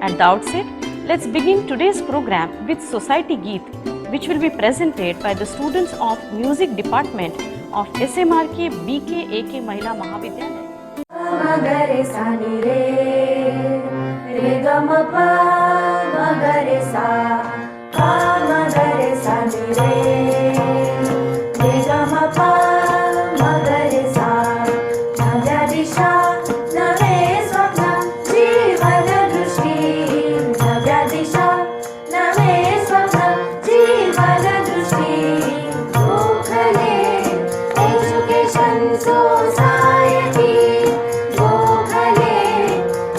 At the outset, let's begin today's program with Society Geet, which will be presented by the students of Music Department of SMRK BKAK Mahila Mahavidyalaya. Magare sani re, re ga ma pa, magare sa, pa magare sani re, re ga ma pa, magare sa, navya disha, nave swapna, jeevana drushti, navya disha, nave swapna, jeevana drushti, Gokhale Education Society.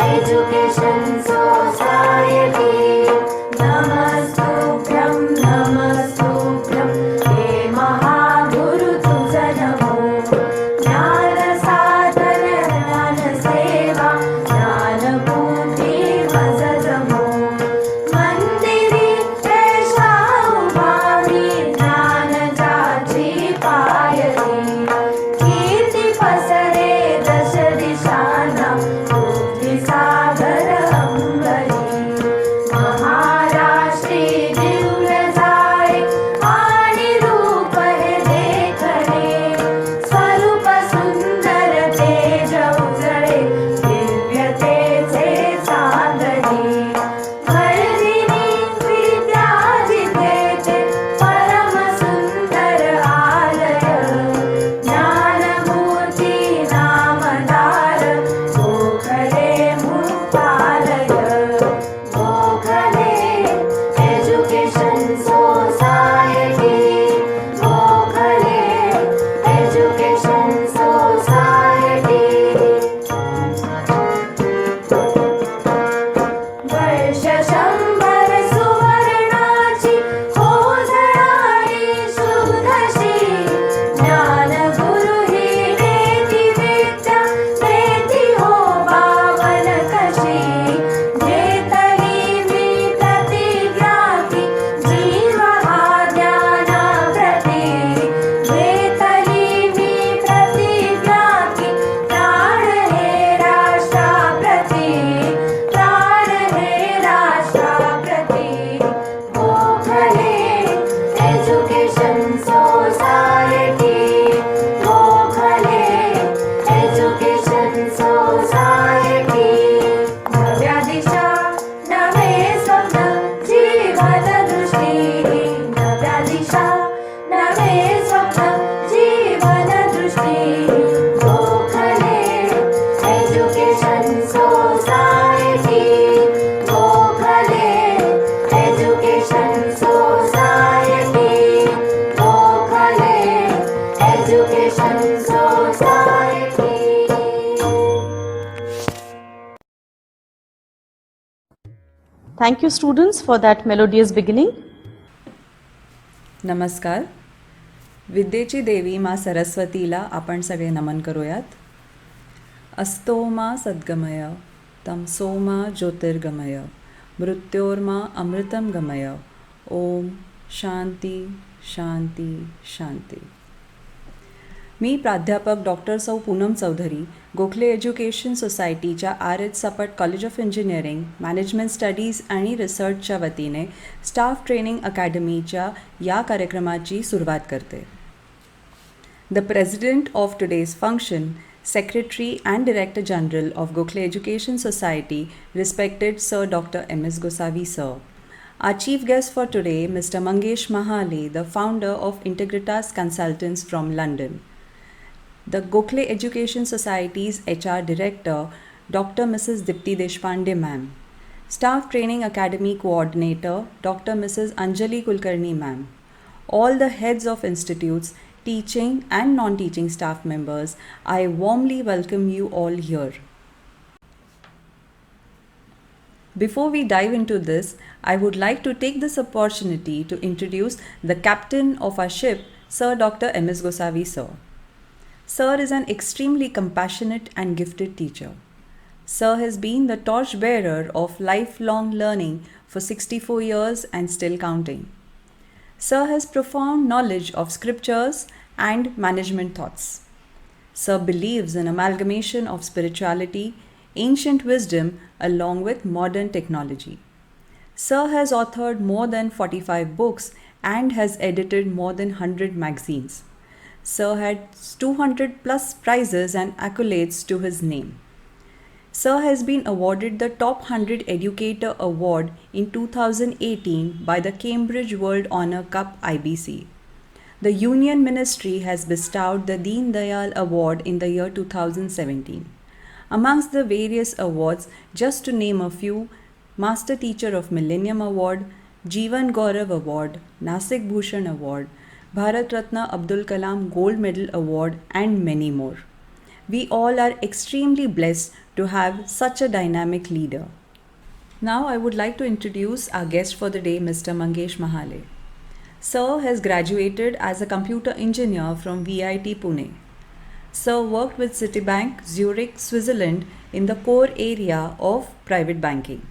Education Society, Namastubhyam, Namastubhyam, He Mahaguru Tuja Namo, Jnana Sadhana, Jnana Seva, Jnana Bhuti Vazadamo, Mandiri Pesha Ubhavi, Jnana Jaji Payati, Kirti Pasare Dasha Dishana, महाराष्ट्री दिव्य जाय आणि रूप हे देखणे स्वरूप सुंदर तेज उजळे दिव्यतेचे चांदणे वर्धिनी विद्या जितेचे परम सुंदर आलय ज्ञानमूर्ती नामदार Gokhale Gokhale Education Society, Gokhale Education Society. वर्ष शंभर सुवर्णाची कोसळाली शुद्धशी ज्ञान गुरु ही देती विद्या देती हो पावन कशी घेतली मी प्रतिज्ञाती जीव हा ज्ञानाप्रती घेतली मी प्रतिज्ञाती प्राण हे राष्ट्राप्रती प्राण हे राष्ट्राप्रती Gokhale education society Gokhale education society नव्या दिशा नवे स्वप्न जीवन दृष्टी नव्या दिशा नवे स्वप्न जीवन दृष्टी Gokhale education society Gokhale education society Gokhale education society. Thank you, students, for that melodious beginning. नमस्कार. विद्येची देवी मा सरस्वतीला आपण सगळे नमन करूयात. अस्तो मा सद्गमय तमसो मा ज्योतिर्गमय मृत्योर्मा अमृतं गमय ओम शांती शांती शांती. मी प्राध्यापक डॉक्टर सौ पूनम चौधरी गोखले एज्युकेशन सोसायटीच्या RH. Sapat college of engineering management studies आणि रिसर्चच्या वतीने स्टाफ ट्रेनिंग अकॅडमीच्या या कार्यक्रमाची सुरुवात करते. The president of today's function, Secretary and Director General of Gokhale Education Society, respected Sir Dr.Mrs. Gosavi sir. Our chief guest for today, Mr. Mangesh Mahale, the founder of Integritas Consultants from London. The Gokhale Education Society's HR Director, Dr.Mrs. Deepti Deshpande ma'am. Staff Training Academy Co-Ordinator, Dr.Mrs. Anjali Kulkarni ma'am. All the heads of institutes, teaching and non-teaching staff members, I warmly welcome you all here. Before we dive into this, I would like to take this opportunity to introduce the captain of our ship, Sir Dr. Ms. Gosavi sir. Sir is an extremely compassionate and gifted teacher. Sir has been the torchbearer of lifelong learning for 64 years and still counting. Sir has profound knowledge of scriptures and management thoughts. Sir believes in amalgamation of spirituality, ancient wisdom along with modern technology. Sir has authored more than 45 books and has edited more than 100 magazines. Sir had 200 plus prizes and accolades to his name. Sir has been awarded the Top 100 Educator Award in 2018 by the Cambridge World Honour Cup IBC. The Union Ministry has bestowed the Deen Dayal Award in the year 2017. Amongst the various awards, just to name a few, Master Teacher of Millennium Award, Jeevan Gaurav Award, Nasik Bhushan Award, Bharat Ratna Abdul Kalam Gold Medal Award, and many more. We all are extremely blessed to have such a dynamic leader. Now I would like to introduce our guest for the day, Mr. Mangesh Mahale. Sir has graduated as a computer engineer from VIT Pune. Sir worked with Citibank, Zurich, Switzerland in the core area of private banking.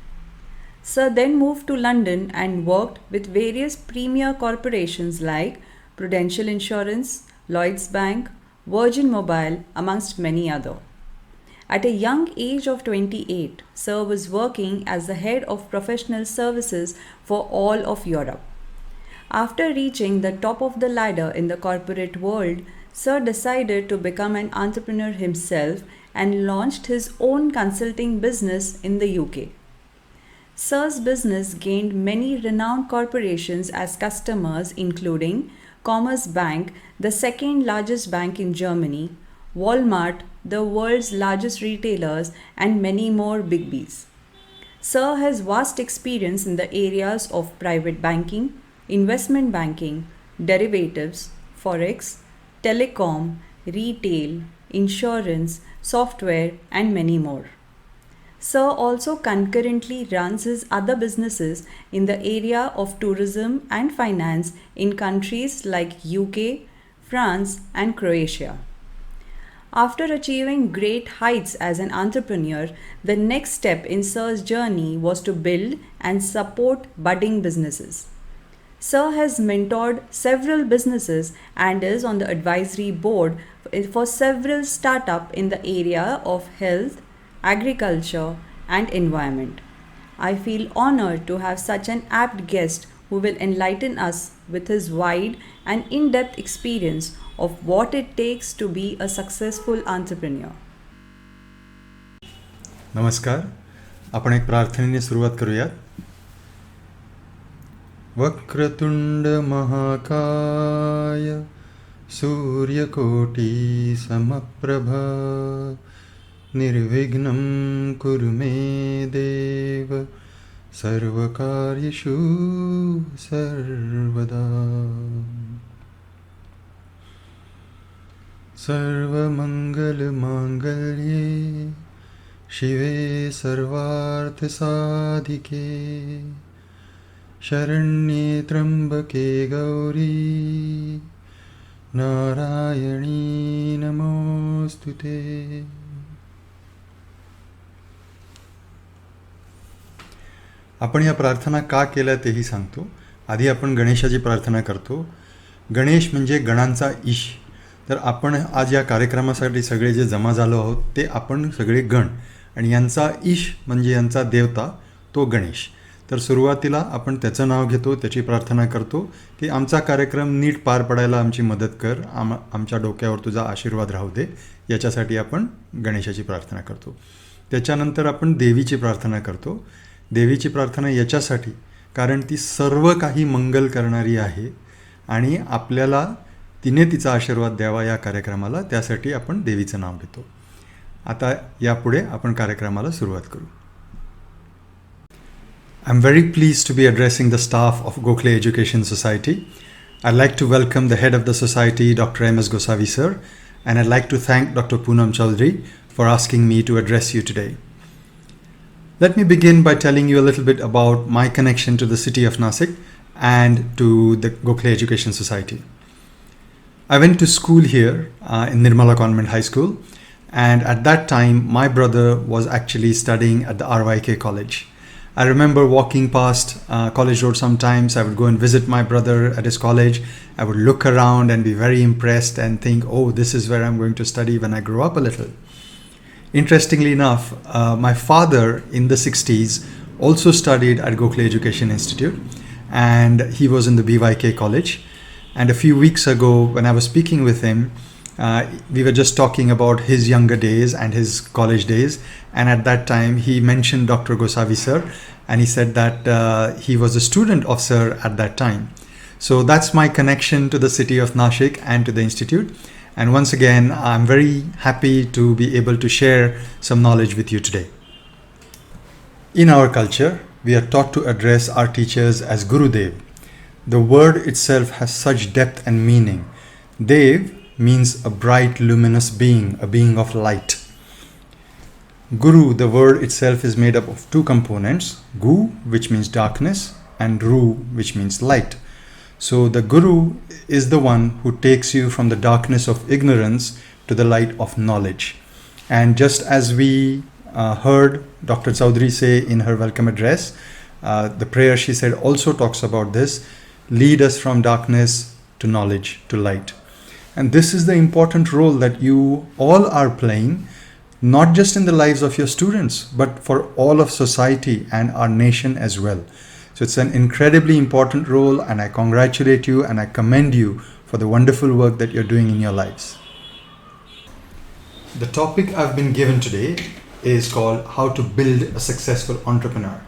Sir then moved to London and worked with various premier corporations like Prudential Insurance, Lloyds Bank, Virgin Mobile, amongst many others. At a young age of 28, Sir was working as the head of professional services for all of Europe. After reaching the top of the ladder in the corporate world, Sir decided to become an entrepreneur himself and launched his own consulting business in the UK. Sir's business gained many renowned corporations as customers, including Commerce Bank, the second largest bank in Germany, Walmart, the world's largest retailers, and many more big Bs. Sir has vast experience in the areas of private banking, investment banking, derivatives, forex, telecom, retail, insurance, software, and many more. Sir also concurrently runs his other businesses in the area of tourism and finance in countries like UK, France, and Croatia. After achieving great heights as an entrepreneur, the next step in Sir's journey was to build and support budding businesses. Sir has mentored several businesses and is on the advisory board for several startups in the area of health, agriculture, and environment. I feel honored to have such an apt guest who will enlighten us with his wide and in-depth experience of what it takes to be a successful entrepreneur. नमस्कार. आपण एक प्रार्थनेने सुरुवात करूयात. वक्रतुंड महाकाय सूर्यकोटि समप्रभ निर्विघ्नं कुरु मे देव सर्वकार्येषु सर्वदा. सर्वमंगलमांगल्ये शिवे सर्वार्थसाधिके शरण्ये त्र्यंबके गौरी नारायणी नमोस्तुते. आपण या प्रार्थना का केल्या तेही सांगतो. आधी आपण गणेशाची प्रार्थना करतो. गणेश म्हणजे गणांचा ईश. तर आपण आज या कार्यक्रमासाठी सगळे जे जमा झालो आहोत ते आपण सगळे गण आणि यांचा ईश म्हणजे यांचा देवता तो गणेश. तर सुरुवातीला आपण त्याचं नाव घेतो, त्याची प्रार्थना करतो की आमचा कार्यक्रम नीट पार पडायला आमची मदत कर, आमच्या डोक्यावर तुझा आशीर्वाद राहू दे, याच्यासाठी आपण गणेशाची प्रार्थना करतो. त्याच्यानंतर आपण देवीची प्रार्थना करतो. देवीची प्रार्थना याच्यासाठी कारण ती सर्व काही मंगल करणारी आहे आणि आपल्याला तिने तिचा आशीर्वाद द्यावा या कार्यक्रमाला, त्यासाठी आपण देवीचं नाव घेतो. आता यापुढे आपण कार्यक्रमाला सुरुवात करू. I'm very pleased to be addressing the staff of Gokhale Education Society. I'd like to welcome the head of the society, Dr.Mrs. Gosavi sir, and I'd like to thank Dr. Poonam Chaudhari for asking me to address you today. Let me begin by telling you a little bit about my connection to the city of Nasik and to the Gokhale Education Society. I went to school here in Nirmala Convent High School, and at that time my brother was actually studying at the RYK College. I remember walking past College Road sometimes. I would go and visit my brother at his college. I would look around and be very impressed and think, oh, this is where I'm going to study when I grow up a little. Interestingly enough, my father in the 60s also studied at Gokhale Education Institute, and he was in the BYK college. And a few weeks ago, when I was speaking with him, we were just talking about his younger days and his college days. And at that time, he mentioned Dr. Gosavi sir, and he said that he was a student of sir at that time. So that's my connection to the city of Nashik and to the institute. And once again, I'm very happy to be able to share some knowledge with you today. In our culture, we are taught to address our teachers as Gurudev. The word itself has such depth and meaning. Dev means a bright, luminous being, a being of light. Guru, the word itself, is made up of two components, Gu, which means darkness, and Ru, which means light. So the Guru is the one who takes you from the darkness of ignorance to the light of knowledge. And just as we heard Dr. Chaudhari say in her welcome address, the prayer she said also talks about this: lead us from darkness to knowledge, to light. And this is the important role that you all are playing, not just in the lives of your students, but for all of society and our nation as well. So it's an incredibly important role, and I congratulate you and I commend you for the wonderful work that you're doing in your lives. The topic I've been given today is called How to Build a Successful Entrepreneur.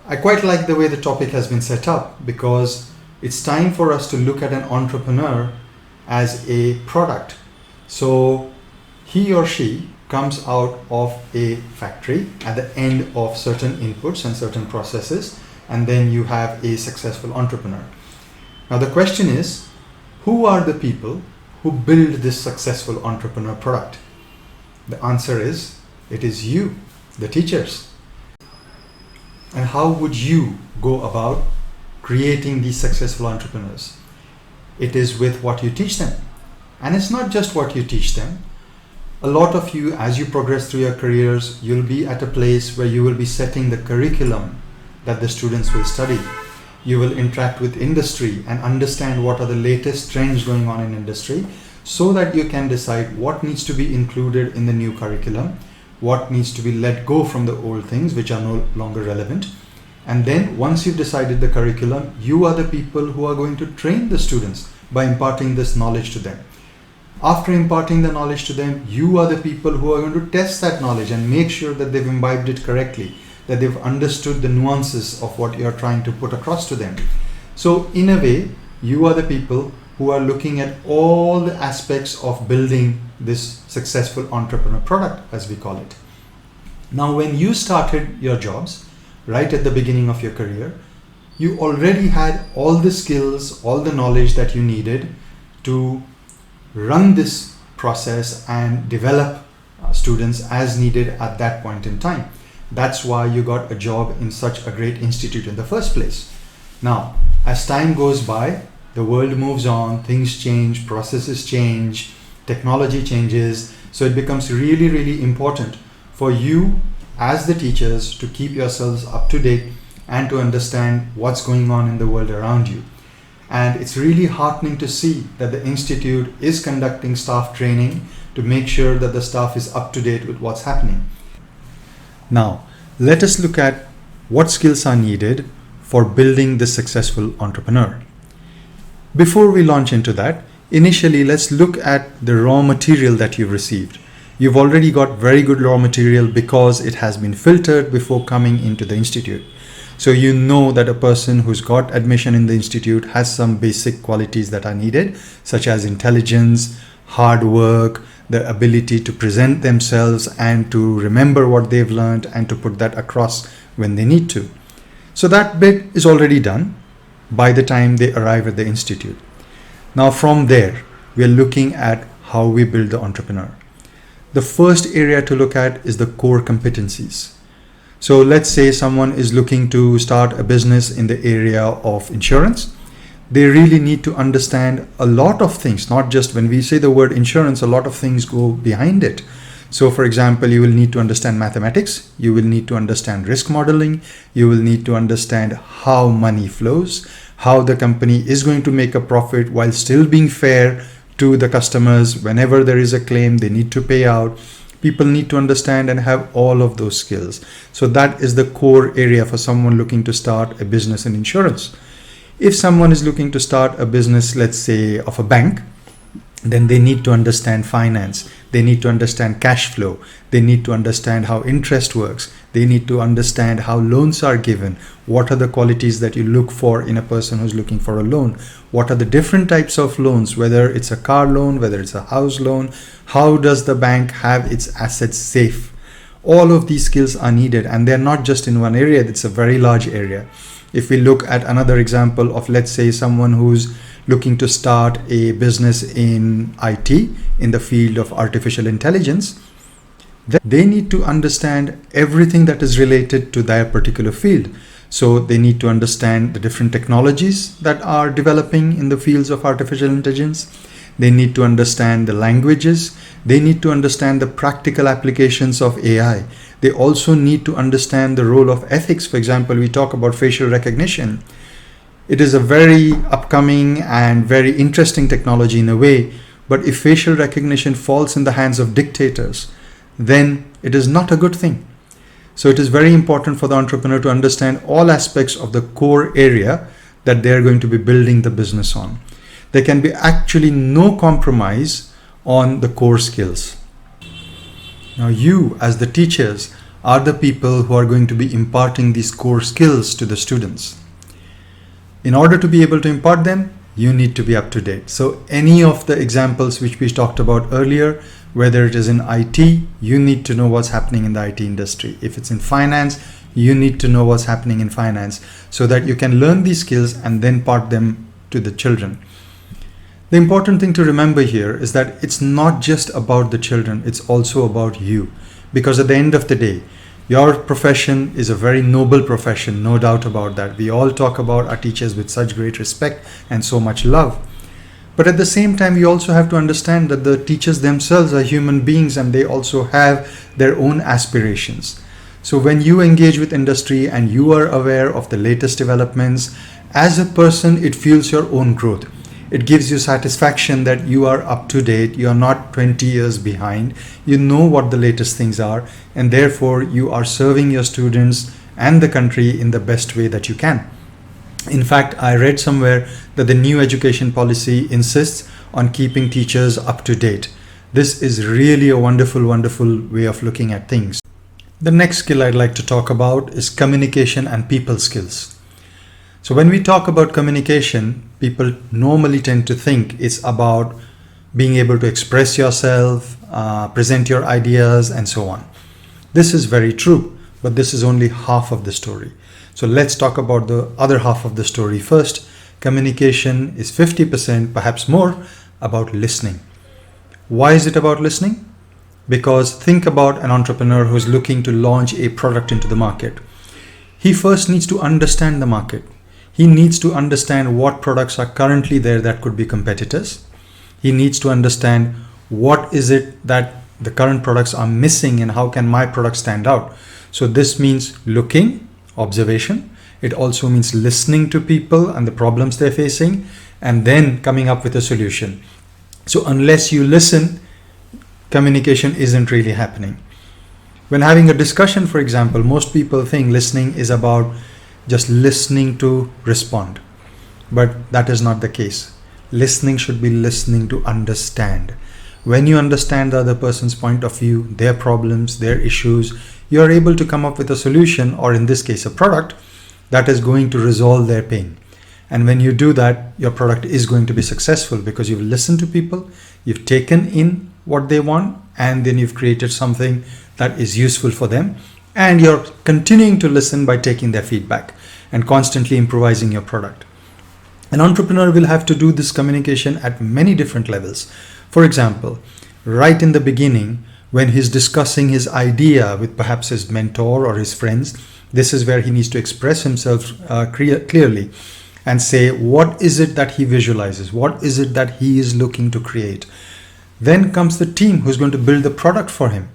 I quite like the way the topic has been set up, because it's time for us to look at an entrepreneur as a product. So he or she comes out of a factory at the end of certain inputs and certain processes, and then you have a successful entrepreneur. Now the question is, who are the people who build this successful entrepreneur product? The answer is, it is you, the teachers. And how would you go about creating these successful entrepreneurs? It is with what you teach them. And it's not just what you teach them. A lot of you, as you progress through your careers, you'll be at a place where you will be setting the curriculum that the students will study. You will interact with industry and understand what are the latest trends going on in industry, so that you can decide what needs to be included in the new curriculum, what needs to be let go from the old things which are no longer relevant. And then once you've decided the curriculum, you are the people who are going to train the students by imparting this knowledge to them. After imparting the knowledge to them, you are the people who are going to test that knowledge and make sure that they've imbibed it correctly, that they've understood the nuances of what you're trying to put across to them. So in a way, you are the people who are looking at all the aspects of building this successful entrepreneur product, as we call it. Now, when you started your jobs, right at the beginning of your career, you already had all the skills, all the knowledge that you needed to run this process and develop students as needed at that point in time. That's why you got a job in such a great institute in the first place. Now, as time goes by, the world moves on, things change, processes change, technology changes. So it becomes really, really important for you as the teachers to keep yourselves up to date and to understand what's going on in the world around you. And it's really heartening to see that the institute is conducting staff training to make sure that the staff is up to date with what's happening. Now, let us look at what skills are needed for building this successful entrepreneur. Before we launch into that, initially let's look at the raw material that you've received. You've already got very good raw material because it has been filtered before coming into the institute. So you know that a person who's got admission in the institute has some basic qualities that are needed, such as intelligence, hard work, the ability to present themselves and to remember what they've learned and to put that across when they need to. So that bit is already done by the time they arrive at the institute. Now from there, we are looking at how we build the entrepreneur. The first area to look at is the core competencies. So let's say someone is looking to start a business in the area of insurance. They really need to understand a lot of things, not just when we say the word insurance, a lot of things go behind it. So for example, you will need to understand mathematics, you will need to understand risk modeling, you will need to understand how money flows, how the company is going to make a profit while still being fair to the customers. Whenever there is a claim, they need to pay out. People need to understand and have all of those skills. So that is the core area for someone looking to start a business in insurance. If someone is looking to start a business, let's say of a bank, then they need to understand finance. They need to understand cash flow. They need to understand how interest works. They need to understand how loans are given. What are the qualities that you look for in a person who's looking for a loan? What are the different types of loans, whether it's a car loan, whether it's a house loan? How does the bank have its assets safe? All of these skills are needed, and they're not just in one area. It's a very large area. If we look at another example of, let's say, someone who's looking to start a business in IT, in the field of artificial intelligence, then they need to understand everything that is related to their particular field. So they need to understand the different technologies that are developing in the fields of artificial intelligence. They need to understand the languages. They need to understand the practical applications of AI. They also need to understand the role of ethics. For example, we talk about facial recognition. It is a very upcoming and very interesting technology in a way, but if facial recognition falls in the hands of dictators, then it is not a good thing. So it is very important for the entrepreneur to understand all aspects of the core area that they are going to be building the business on. There can be actually no compromise on the core skills. Now you, as the teachers, are the people who are going to be imparting these core skills to the students. In order to be able to impart them, you need to be up to date. So any of the examples which we talked about earlier, whether it is in IT, you need to know what's happening in the IT industry. If it's in finance, you need to know what's happening in finance so that you can learn these skills and then impart them to the children. The important thing to remember here is that it's not just about the children, it's also about you. Because at the end of the day, your profession is a very noble profession, no doubt about that. We all talk about our teachers with such great respect and so much love. But at the same time, you also have to understand that the teachers themselves are human beings and they also have their own aspirations. So when you engage with industry and you are aware of the latest developments, as a person, it fuels your own growth. It gives you satisfaction that you are up to date, you are not 20 years behind, you know what the latest things are, and therefore you are serving your students and the country in the best way that you can. In fact, I read somewhere that the new education policy insists on keeping teachers up to date. This is really a wonderful, wonderful way of looking at things. The next skill I'd like to talk about is communication and people skills. So when we talk about communication, people normally tend to think it's about being able to express yourself, present your ideas, and so on. This is very true, but this is only half of the story. So let's talk about the other half of the story first. Communication is 50%, perhaps more, about listening. Why is it about listening? Because think about an entrepreneur who's looking to launch a product into the market. He first needs to understand the market. He needs to understand what products are currently there that could be competitors. He needs to understand what is it that the current products are missing and how can my product stand out. So this means looking, observation. It also means listening to people and the problems they're facing and then coming up with a solution. So unless you listen, communication isn't really happening. When having a discussion, for example, most people think listening is about just listening to respond. But that is not the case. Listening should be listening to understand. When you understand the other person's point of view, their problems, their issues, you are able to come up with a solution, or in this case, a product that is going to resolve their pain. And when you do that, your product is going to be successful because you've listened to people, you've taken in what they want, and then you've created something that is useful for them. And you're continuing to listen by taking their feedback and constantly improvising your product. An entrepreneur will have to do this communication at many different levels. For example, right in the beginning, when he's discussing his idea with perhaps his mentor or his friends, this is where he needs to express himself clearly and say, what is it that he visualizes? What is it that he is looking to create? Then comes the team who's going to build the product for him.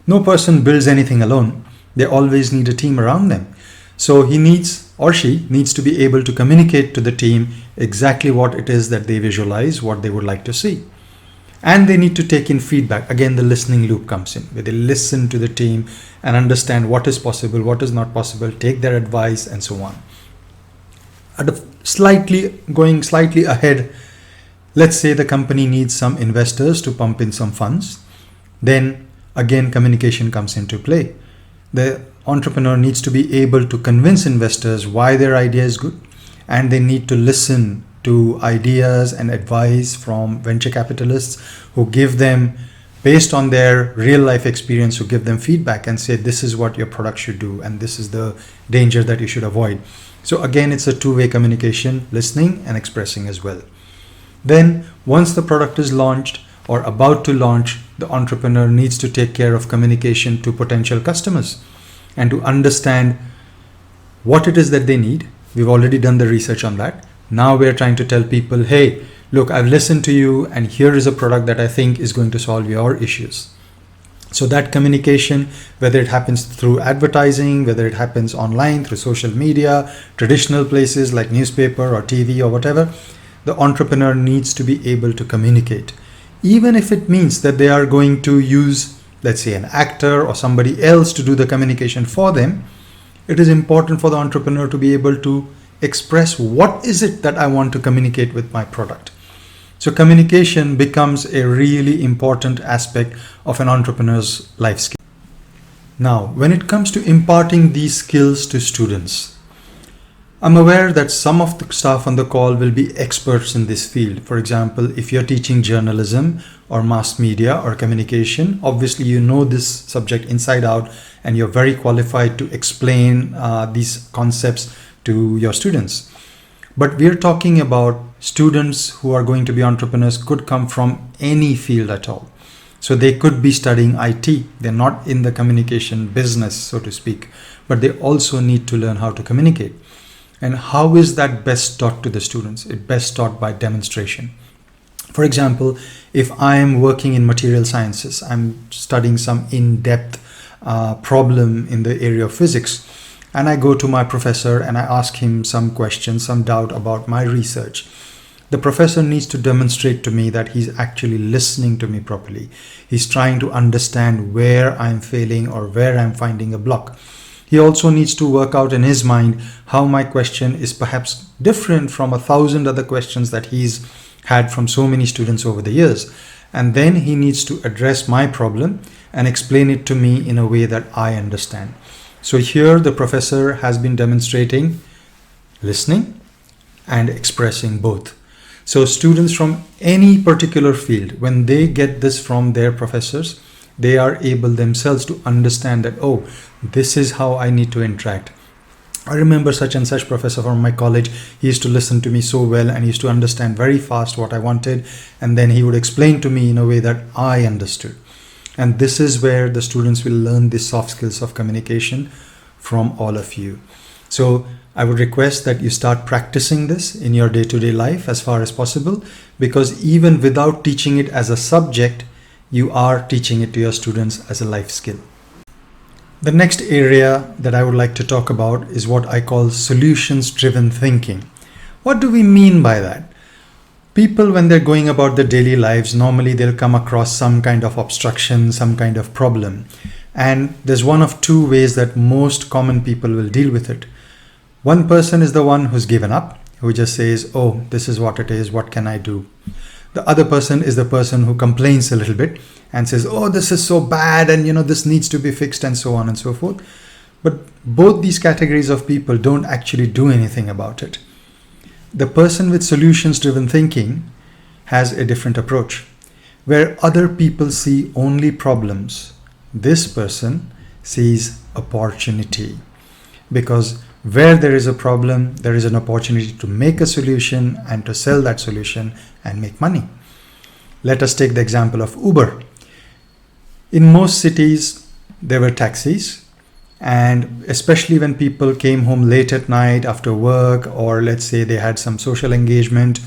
No person builds anything alone. They always need a team around them. So he needs, or she needs, to be able to communicate to the team exactly what it is that they visualize, what they would like to see. And they need to take in feedback. Again, the listening loop comes in, where they listen to the team and understand what is possible, what is not possible, take their advice, and so on. Going slightly ahead, let's say the company needs some investors to pump in some funds. Then again, communication comes into play. The entrepreneur needs to be able to convince investors why their idea is good, and they need to listen to ideas and advice from venture capitalists who give them, based on their real life experience, who give them feedback and say, this is what your product should do and this is the danger that you should avoid. So again, it's a two-way communication, listening and expressing as well. Then once the product is launched or about to launch, the entrepreneur needs to take care of communication to potential customers and to understand what it is that they need. We've already done the research on that. Now we're trying to tell people, hey, look, I've listened to you and here is a product that I think is going to solve your issues. So that communication, whether it happens through advertising, whether it happens online, through social media, traditional places like newspaper or TV or whatever, the entrepreneur needs to be able to communicate. Even if it means that they are going to use, let's say, an actor or somebody else to do the communication for them, it is important for the entrepreneur to be able to express what is it that I want to communicate with my product. So communication becomes a really important aspect of an entrepreneur's life skill. Now, when it comes to imparting these skills to students, I'm aware that some of the staff on the call will be experts in this field. For example, if you're teaching journalism or mass media or communication, obviously you know this subject inside out and you're very qualified to explain these concepts to your students. But we're talking about students who are going to be entrepreneurs, could come from any field at all. So they could be studying IT. They're not in the communication business, so to speak, but they also need to learn how to communicate. And how is that best taught to the students? It's best taught by demonstration. For example, if I am working in material sciences, I'm studying some in-depth problem in the area of physics, and I go to my professor and I ask him some questions, some doubt about my research. The professor needs to demonstrate to me that he's actually listening to me properly. He's trying to understand where I'm failing or where I'm finding a block. He also needs to work out in his mind how my question is perhaps different from 1,000 other questions that he's had from so many students over the years. And then he needs to address my problem and explain it to me in a way that I understand. So here the professor has been demonstrating listening and expressing both. So students from any particular field, when they get this from their professors, they are able themselves to understand that, oh, this is how I need to interact. I remember such and such professor from my college. He used to listen to me so well and he used to understand very fast what I wanted. And then he would explain to me in a way that I understood. And this is where the students will learn the soft skills of communication from all of you. So I would request that you start practicing this in your day-to-day life as far as possible, because even without teaching it as a subject, you are teaching it to your students as a life skill. The next area that I would like to talk about is what I call solutions-driven thinking. What do we mean by that? People, when they're going about their daily lives, normally they'll come across some kind of obstruction, some kind of problem. And there's one of two ways that most common people will deal with it. One person is the one who's given up, who just says, oh, this is what it is, what can I do? The other person is the person who complains a little bit and says, oh, this is so bad and this needs to be fixed and so on and so forth. But both these categories of people don't actually do anything about it. The person with solutions-driven thinking has a different approach. Where other people see only problems, this person sees opportunity. Because where there is a problem, there is an opportunity to make a solution and to sell that solution and make money. Let us take the example of Uber. In most cities, there were taxis. And especially when people came home late at night after work, or let's say they had some social engagement,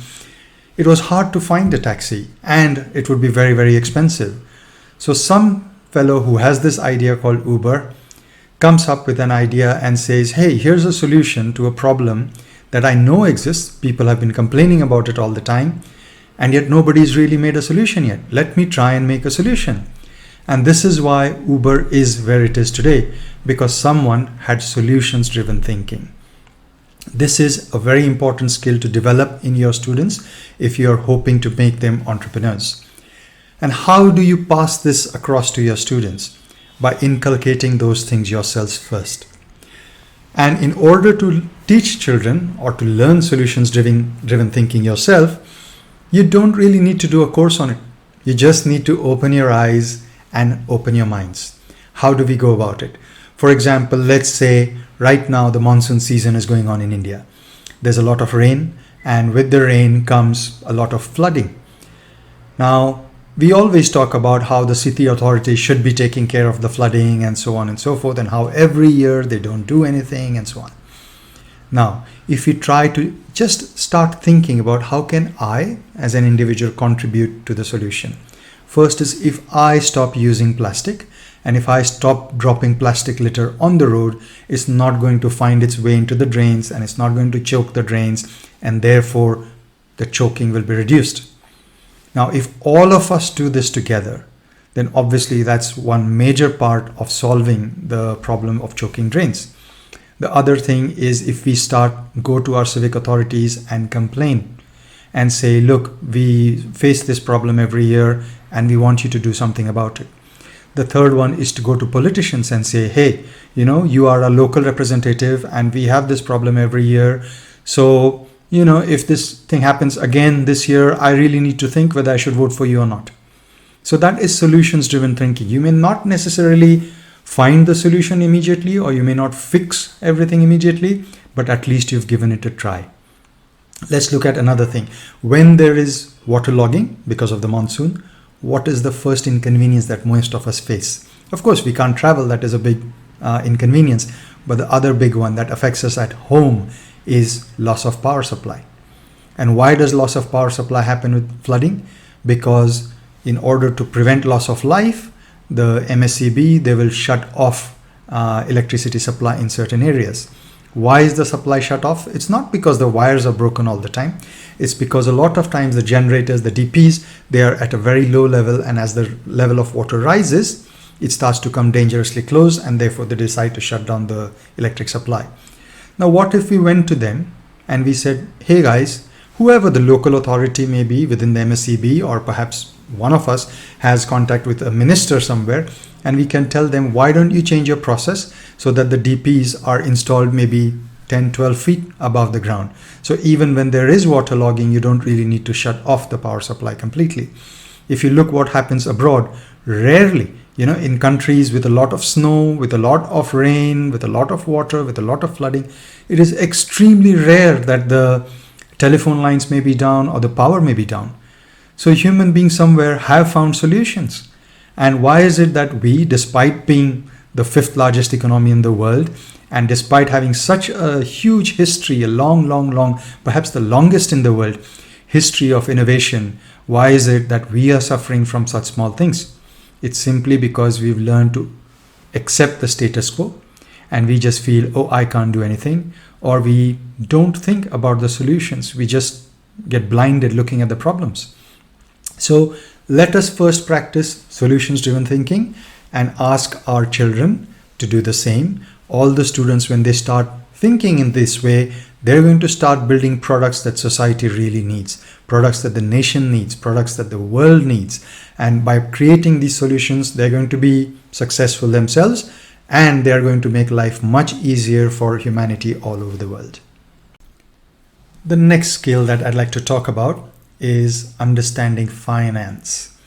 it was hard to find a taxi and it would be very, very expensive. So some fellow who has this idea called Uber comes up with an idea and says, hey, here's a solution to a problem that I know exists. People have been complaining about it all the time. and yet nobody's really made a solution yet. Let me try and make a solution. And this is why Uber is where it is today, because someone had solutions-driven thinking. This is a very important skill to develop in your students if you are hoping to make them entrepreneurs. And how do you pass this across to your students? By inculcating those things yourselves first. And in order to teach children or to learn solutions-driven thinking yourself, you don't really need to do a course on it. You just need to open your eyes and open your minds. How do we go about it? For example, let's say right now the monsoon season is going on in India. There's a lot of rain, and with the rain comes a lot of flooding. Now, we always talk about how the city authorities should be taking care of the flooding and so on and so forth, and how every year they don't do anything and so on. Now, if we try to just start thinking about how can I as an individual contribute to the solution. First is, if I stop using plastic and if I stop dropping plastic litter on the road, it's not going to find its way into the drains and it's not going to choke the drains, and therefore the choking will be reduced. Now, if all of us do this together, then obviously that's one major part of solving the problem of choking drains. The other thing is, if we go to our civic authorities and complain and say, look, we face this problem every year and we want you to do something about it. The third one is to go to politicians and say, hey, you are a local representative and we have this problem every year. So, if this thing happens again this year, I really need to think whether I should vote for you or not. So that is solutions-driven thinking. You may not necessarily find the solution immediately, or you may not fix everything immediately, but at least you've given it a try. Let's look at another thing. When there is waterlogging because of the monsoon, what is the first inconvenience that most of us face? Of course, we can't travel. That is a big inconvenience. But the other big one that affects us at home is loss of power supply. And why does loss of power supply happen with flooding? Because in order to prevent loss of life, the MSEB, they will shut off electricity supply in certain areas. Why is the supply shut off? It's not because the wires are broken all the time. It's because a lot of times the generators, the DPs, they are at a very low level, and as the level of water rises, it starts to come dangerously close, and therefore they decide to shut down the electric supply. Now, what if we went to them and we said, hey guys, whoever the local authority may be within the MSEB, or perhaps one of us has contact with a minister somewhere, and we can tell them, why don't you change your process so that the DPs are installed maybe 10, 12 feet above the ground. So even when there is waterlogging, you don't really need to shut off the power supply completely. If you look what happens abroad, rarely, in countries with a lot of snow, with a lot of rain, with a lot of water, with a lot of flooding, it is extremely rare that the telephone lines may be down or the power may be down. So human beings somewhere have found solutions. And why is it that we, despite being the 5th largest economy in the world, and despite having such a huge history, a long, perhaps the longest in the world, history of innovation, why is it that we are suffering from such small things? It's simply because we've learned to accept the status quo, and we just feel, oh, I can't do anything, or we don't think about the solutions. We just get blinded looking at the problems. So let us first practice solutions-driven thinking and ask our children to do the same. All the students, when they start thinking in this way, they're going to start building products that society really needs, products that the nation needs, products that the world needs. And by creating these solutions, they're going to be successful themselves, and they're going to make life much easier for humanity all over the world. The next skill that I'd like to talk about is understanding finance.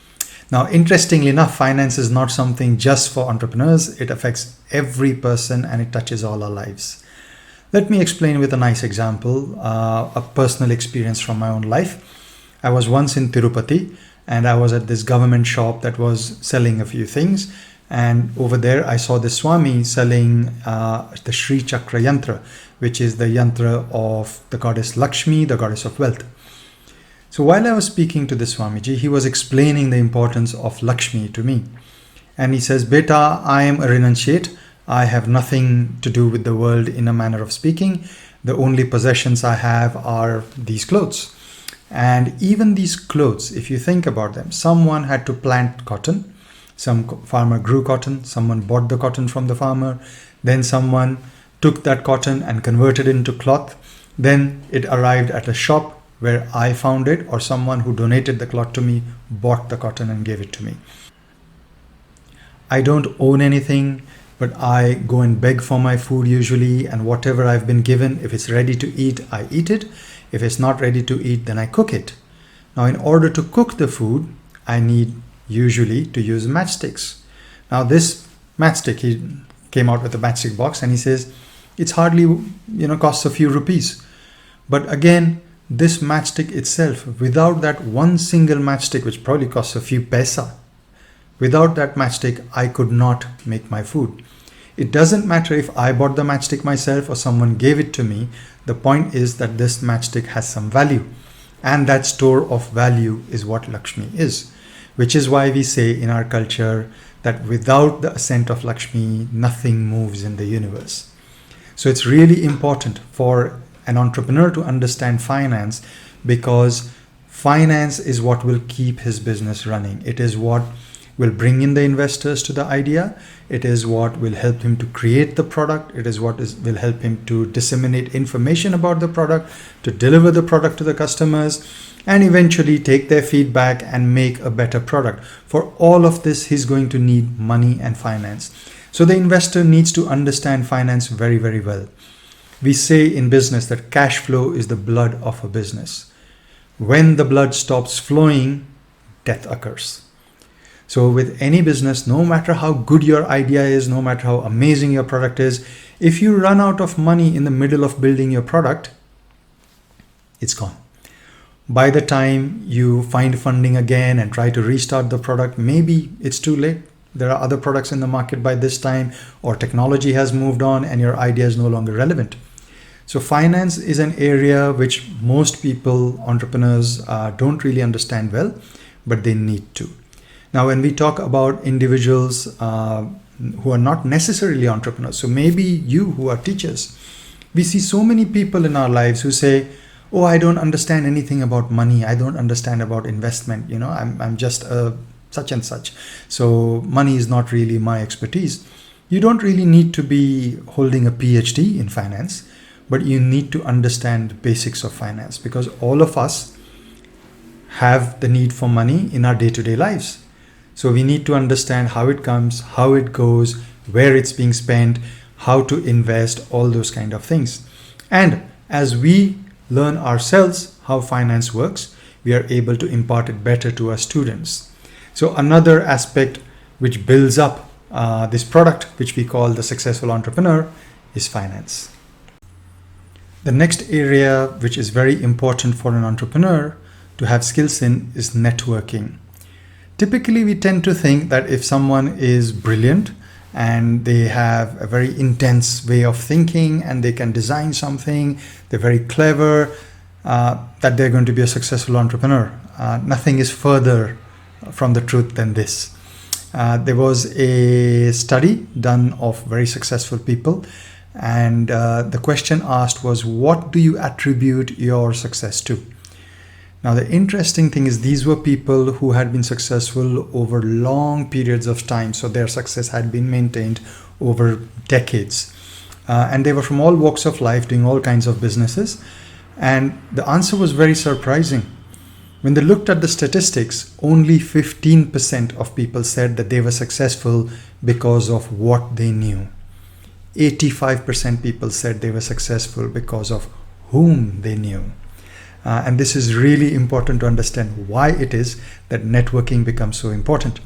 Now, interestingly enough, finance is not something just for entrepreneurs. It affects every person and it touches all our lives. Let me explain with a nice example, a personal experience from my own life. I was once in Tirupati and I was at this government shop that was selling a few things. And over there, I saw the Swami selling the Sri Chakra Yantra, which is the yantra of the goddess Lakshmi, the goddess of wealth. So while I was speaking to the Swamiji, he was explaining the importance of Lakshmi to me. And he says, Beta, I am a renunciate. I have nothing to do with the world in a manner of speaking. The only possessions I have are these clothes. And even these clothes, if you think about them, someone had to plant cotton, some farmer grew cotton, someone bought the cotton from the farmer, then someone took that cotton and converted it into cloth, then it arrived at a shop where I found it, or someone who donated the cloth to me bought the cotton and gave it to me. I don't own anything, but I go and beg for my food usually, and whatever I've been given, if it's ready to eat, I eat it. If it's not ready to eat, then I cook it. Now, in order to cook the food, I need usually to use matchsticks. Now, this matchstick, he came out with a matchstick box and he says, it's hardly, costs a few rupees. But again, this matchstick itself, without that one single matchstick, which probably costs a few paisa, without that matchstick, I could not make my food. It doesn't matter if I bought the matchstick myself or someone gave it to me. The point is that this matchstick has some value, and that store of value is what Lakshmi is, which is why we say in our culture that without the ascent of Lakshmi, nothing moves in the universe. So it's really important for an entrepreneur to understand finance, because finance is what will keep his business running. It is what will bring in the investors to the idea. It is what will help him to create the product. It is what will help him to disseminate information about the product, to deliver the product to the customers, and eventually take their feedback and make a better product. For all of this, he's going to need money and finance. So the investor needs to understand finance very, very well. We say in business that cash flow is the blood of a business. When the blood stops flowing, death occurs. So with any business, no matter how good your idea is, no matter how amazing your product is, if you run out of money in the middle of building your product, it's gone. By the time you find funding again and try to restart the product, maybe it's too late. There are other products in the market by this time, or technology has moved on and your idea is no longer relevant. So finance is an area which most people, entrepreneurs, don't really understand well, but they need to. Now, when we talk about individuals who are not necessarily entrepreneurs, so maybe you who are teachers, we see so many people in our lives who say, oh, I don't understand anything about money. I don't understand about investment. I'm just a such and such. So money is not really my expertise. You don't really need to be holding a PhD in finance, but you need to understand the basics of finance, because all of us have the need for money in our day-to-day lives. So we need to understand how it comes, how it goes, where it's being spent, how to invest, all those kind of things. And as we learn ourselves how finance works, we are able to impart it better to our students. So another aspect which builds up this product, which we call the successful entrepreneur, is finance. The next area which is very important for an entrepreneur to have skills in is networking. Typically, we tend to think that if someone is brilliant and they have a very intense way of thinking and they can design something, they're very clever, that they're going to be a successful entrepreneur. Nothing is further from the truth than this. There was a study done of very successful people, and the question asked was, what do you attribute your success to? Now, the interesting thing is these were people who had been successful over long periods of time. So their success had been maintained over decades. And they were from all walks of life, doing all kinds of businesses. And the answer was very surprising. When they looked at the statistics, only 15% of people said that they were successful because of what they knew. 85% people said they were successful because of whom they knew. And this is really important to understand why it is that networking becomes so important.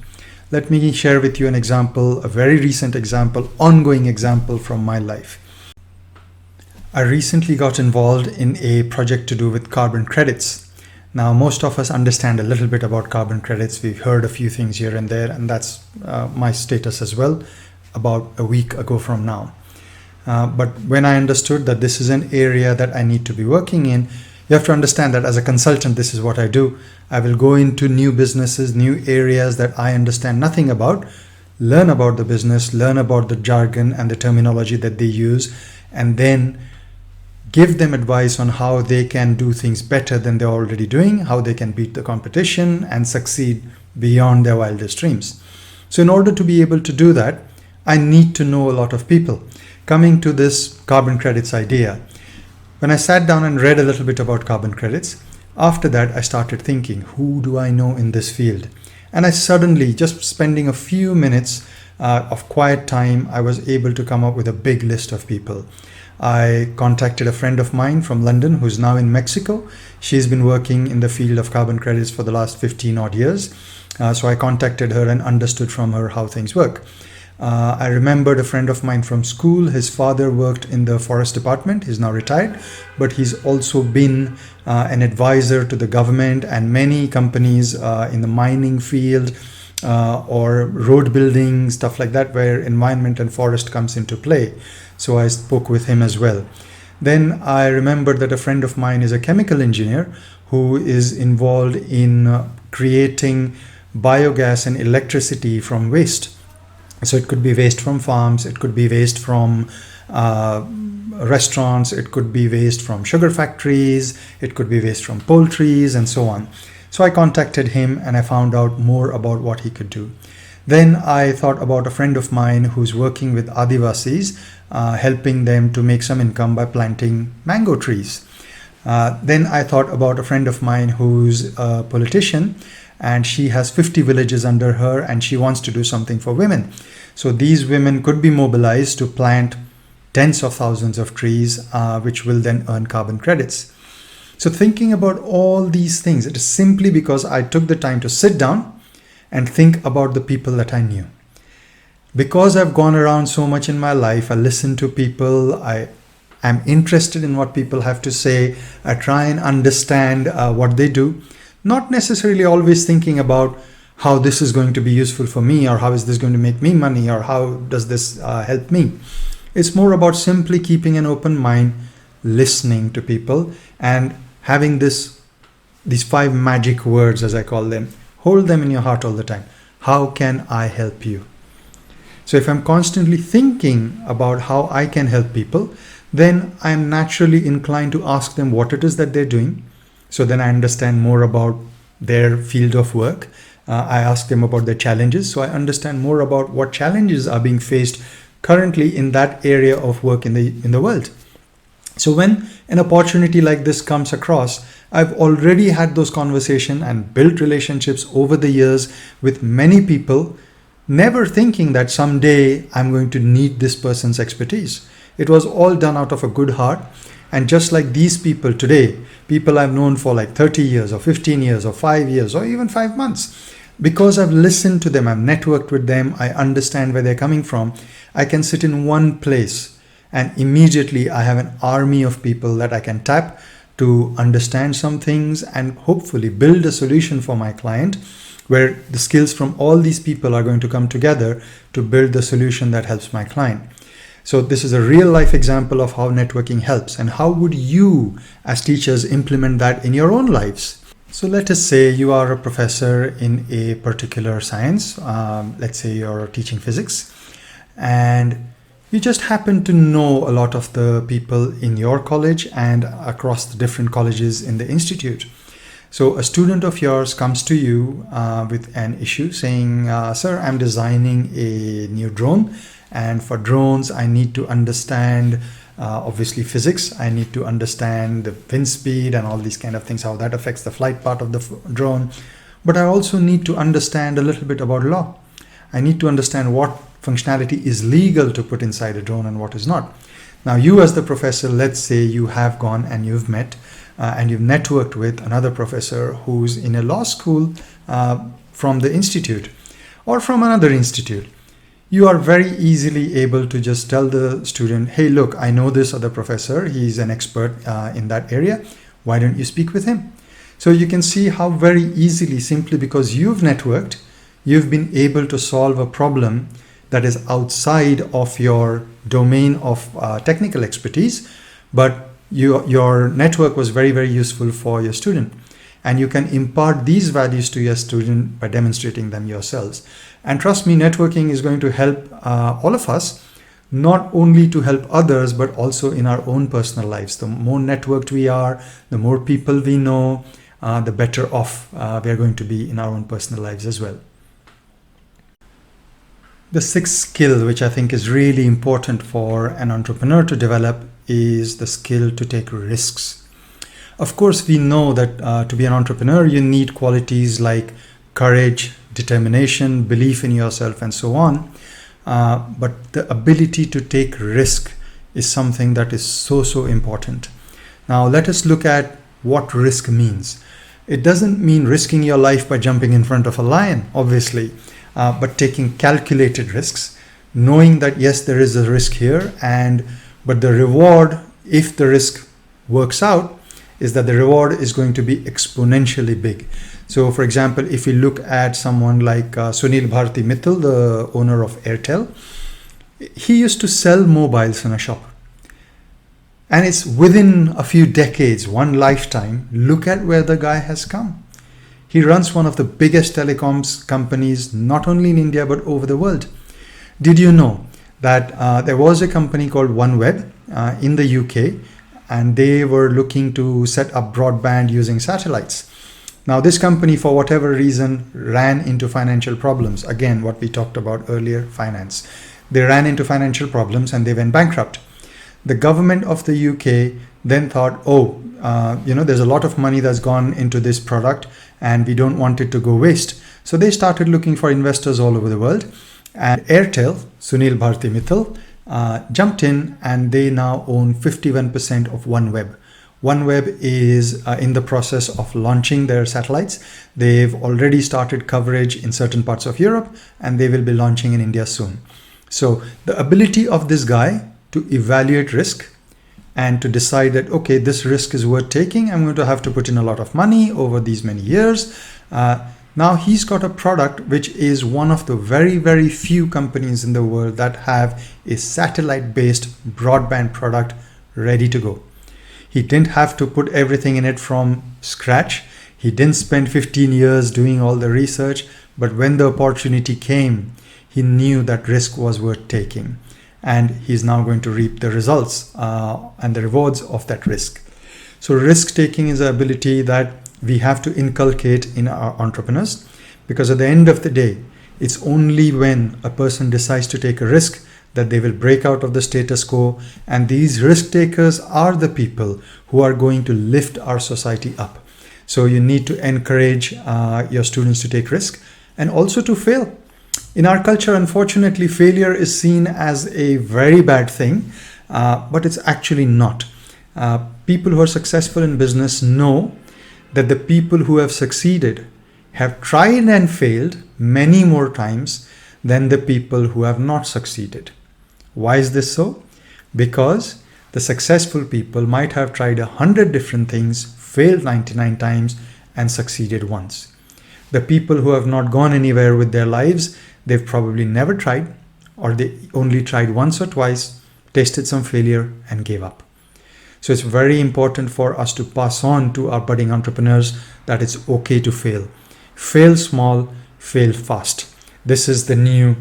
Let me share with you an example, a very recent example, ongoing example from my life. I recently got involved in a project to do with carbon credits. Now, most of us understand a little bit about carbon credits. We've heard a few things here and there, and that's my status as well, about a week ago from now. But when I understood that this is an area that I need to be working in, you have to understand that as a consultant, this is what I do. I will go into new businesses, new areas that I understand nothing about, learn about the business, learn about the jargon and the terminology that they use, and then give them advice on how they can do things better than they're already doing, how they can beat the competition and succeed beyond their wildest dreams. So in order to be able to do that, I need to know a lot of people. Coming to this carbon credits idea, when I sat down and read a little bit about carbon credits, after that I started thinking, who do I know in this field? And I suddenly, just spending a few minutes of quiet time, I was able to come up with a big list of people. I contacted a friend of mine from London who's now in Mexico. She's been working in the field of carbon credits for the last 15 odd years. So I contacted her and understood from her how things work. I remembered a friend of mine from school. His father worked in the forest department. He's now retired, but he's also been an advisor to the government and many companies in the mining field or road building, stuff like that, where environment and forest comes into play. So I spoke with him as well. Then I remembered that a friend of mine is a chemical engineer who is involved in creating biogas and electricity from waste. So it could be waste from farms, it could be waste from restaurants, it could be waste from sugar factories, it could be waste from poultries and so on. So I contacted him and I found out more about what he could do. Then I thought about a friend of mine who's working with Adivasis, helping them to make some income by planting mango trees. Then I thought about a friend of mine who's a politician, and she has 50 villages under her and she wants to do something for women. So these women could be mobilized to plant tens of thousands of trees, which will then earn carbon credits. So thinking about all these things, it is simply because I took the time to sit down and think about the people that I knew. Because I've gone around so much in my life, I listen to people, I am interested in what people have to say, I try and understand what they do, not necessarily always thinking about how this is going to be useful for me or how is this going to make me money or how does this help me. It's more about simply keeping an open mind, listening to people and having these 5 magic words, as I call them. Hold them in your heart all the time. How can I help you? So if I'm constantly thinking about how I can help people, then I'm naturally inclined to ask them what it is that they're doing. So then I understand more about their field of work. I ask them about their challenges. So I understand more about what challenges are being faced currently in that area of work in the world. So when an opportunity like this comes across, I've already had those conversations and built relationships over the years with many people, never thinking that someday I'm going to need this person's expertise. It was all done out of a good heart. And just like these people today, people I've known for like 30 years or 15 years or 5 years or even 5 months, because I've listened to them, I've networked with them, I understand where they're coming from, I can sit in one place and immediately I have an army of people that I can tap to understand some things and hopefully build a solution for my client where the skills from all these people are going to come together to build the solution that helps my client. So this is a real life example of how networking helps, and how would you as teachers implement that in your own lives? So let us say you are a professor in a particular science, let's say you're teaching physics, and you just happen to know a lot of the people in your college and across the different colleges in the institute. So a student of yours comes to you with an issue saying, sir, I'm designing a new drone, and for drones I need to understand obviously physics, I need to understand the wind speed and all these kind of things, how that affects the flight part of the drone, but I also need to understand a little bit about law. I need to understand what functionality is legal to put inside a drone and what is not. Now you as the professor, let's say you have gone and you've met and you've networked with another professor who's in a law school from the institute or from another institute. You are very easily able to just tell the student, hey, look, I know this other professor, he's an expert in that area, why don't you speak with him? So you can see how very easily, simply because you've networked, you've been able to solve a problem that is outside of your domain of technical expertise, but your network was very, very useful for your student. And you can impart these values to your student by demonstrating them yourselves. And trust me, networking is going to help all of us not only to help others, but also in our own personal lives. The more networked we are, the more people we know, the better off we are going to be in our own personal lives as well. The sixth skill, which I think is really important for an entrepreneur to develop, is the skill to take risks. Of course, we know that to be an entrepreneur, you need qualities like courage, determination, belief in yourself, and so on. But the ability to take risk is something that is so important. Now, let us look at what risk means. It doesn't mean risking your life by jumping in front of a lion, obviously, but taking calculated risks, knowing that yes, there is a risk here, but the reward, if the risk works out, is that the reward is going to be exponentially big. So, for example, if we look at someone like Sunil Bharti Mittal, the owner of Airtel, he used to sell mobiles in a shop. And it's within a few decades, one lifetime, look at where the guy has come. He runs one of the biggest telecoms companies, not only in India, but over the world. Did you know that there was a company called OneWeb in the UK, and they were looking to set up broadband using satellites. Now, this company, for whatever reason, ran into financial problems. Again, what we talked about earlier, finance. They ran into financial problems and they went bankrupt. The government of the UK then thought, there's a lot of money that's gone into this product and we don't want it to go waste. So they started looking for investors all over the world. And Airtel, Sunil Bharti Mittal, jumped in, and they now own 51% of OneWeb. OneWeb is in the process of launching their satellites. They've already started coverage in certain parts of Europe, and they will be launching in India soon. So the ability of this guy to evaluate risk and to decide that, okay, this risk is worth taking. I'm going to have to put in a lot of money over these many years. Now he's got a product which is one of the very few companies in the world that have a satellite-based broadband product ready to go. He didn't have to put everything in it from scratch. He didn't spend 15 years doing all the research, but when the opportunity came, he knew that risk was worth taking. And he's now going to reap the results and the rewards of that risk. So risk taking is an ability that we have to inculcate in our entrepreneurs, because at the end of the day, it's only when a person decides to take a risk that they will break out of the status quo. And these risk takers are the people who are going to lift our society up. So you need to encourage your students to take risk and also to fail. In our culture, unfortunately, failure is seen as a very bad thing, but it's actually not. People who are successful in business know that the people who have succeeded have tried and failed many more times than the people who have not succeeded. Why is this so? Because the successful people might have tried 100 different things, failed 99 times, and succeeded once. The people who have not gone anywhere with their lives, they've probably never tried, or they only tried once or twice, tasted some failure, and gave up. So it's very important for us to pass on to our budding entrepreneurs that it's okay to fail. Fail small, fail fast. This is the new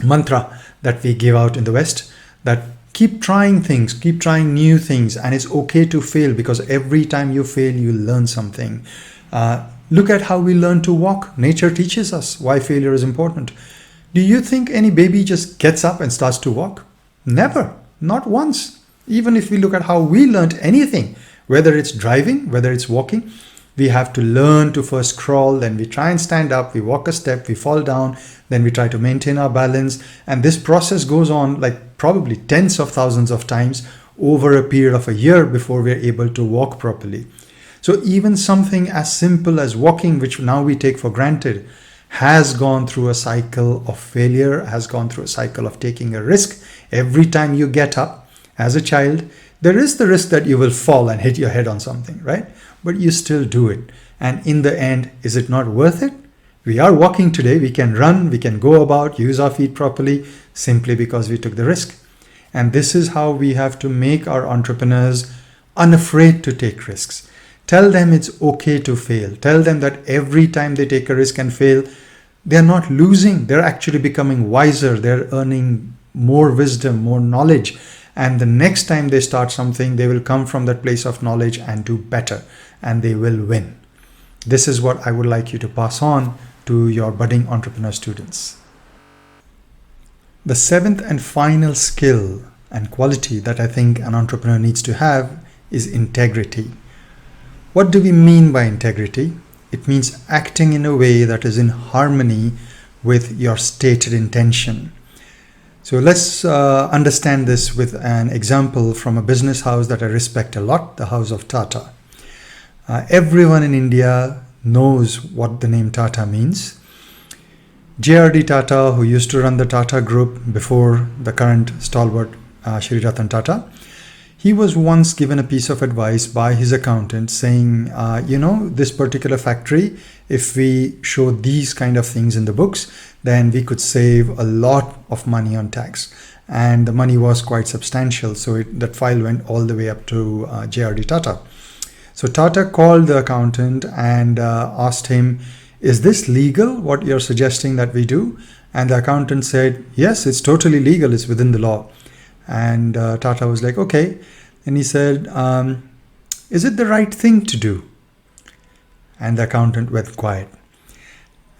mantra that we give out in the West, that keep trying things, keep trying new things, and it's okay to fail, because every time you fail, you learn something. Look at how we learn to walk. Nature teaches us why failure is important. Do you think any baby just gets up and starts to walk? Never, not once. Even if we look at how we learned anything, whether it's driving, whether it's walking, we have to learn to first crawl, then we try and stand up, we walk a step, we fall down, then we try to maintain our balance. And this process goes on like probably tens of thousands of times over a period of a year before we're able to walk properly. So even something as simple as walking, which now we take for granted, has gone through a cycle of failure, has gone through a cycle of taking a risk. Every time you get up as a child, there is the risk that you will fall and hit your head on something, right? But you still do it. And in the end, is it not worth it? We are walking today, we can run, we can go about, use our feet properly, simply because we took the risk. And this is how we have to make our entrepreneurs unafraid to take risks. Tell them it's okay to fail. Tell them that every time they take a risk and fail, they're not losing. They're actually becoming wiser. They're earning more wisdom, more knowledge. And the next time they start something, they will come from that place of knowledge and do better, and they will win. This is what I would like you to pass on to your budding entrepreneur students. The seventh and final skill and quality that I think an entrepreneur needs to have is integrity. What do we mean by integrity? It means acting in a way that is in harmony with your stated intention. So let's understand this with an example from a business house that I respect a lot, the house of Tata. Everyone in India knows what the name Tata means. J.R.D. Tata, who used to run the Tata Group before the current stalwart Shri Ratan Tata, he was once given a piece of advice by his accountant saying, this particular factory, if we show these kind of things in the books, then we could save a lot of money on tax. And the money was quite substantial. So that file went all the way up to J.R.D. Tata. So Tata called the accountant and asked him, is this legal, what you're suggesting that we do? And the accountant said, yes, it's totally legal, it's within the law. And Tata was like, okay. And he said, is it the right thing to do? And the accountant went quiet.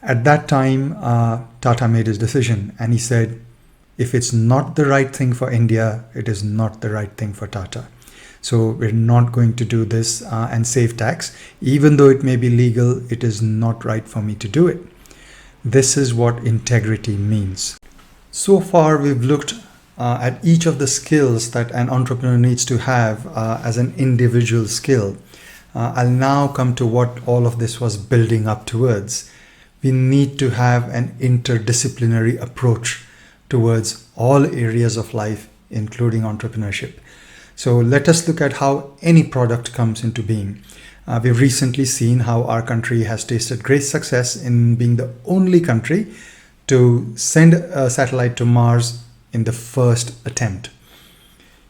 At that time, Tata made his decision and he said, if it's not the right thing for India, it is not the right thing for Tata. So we're not going to do this and save tax. Even though it may be legal, it is not right for me to do it. This is what integrity means. So far, we've looked at each of the skills that an entrepreneur needs to have as an individual skill. I'll now come to what all of this was building up towards. We need to have an interdisciplinary approach towards all areas of life, including entrepreneurship. So let us look at how any product comes into being. We've recently seen how our country has tasted great success in being the only country to send a satellite to Mars in the first attempt.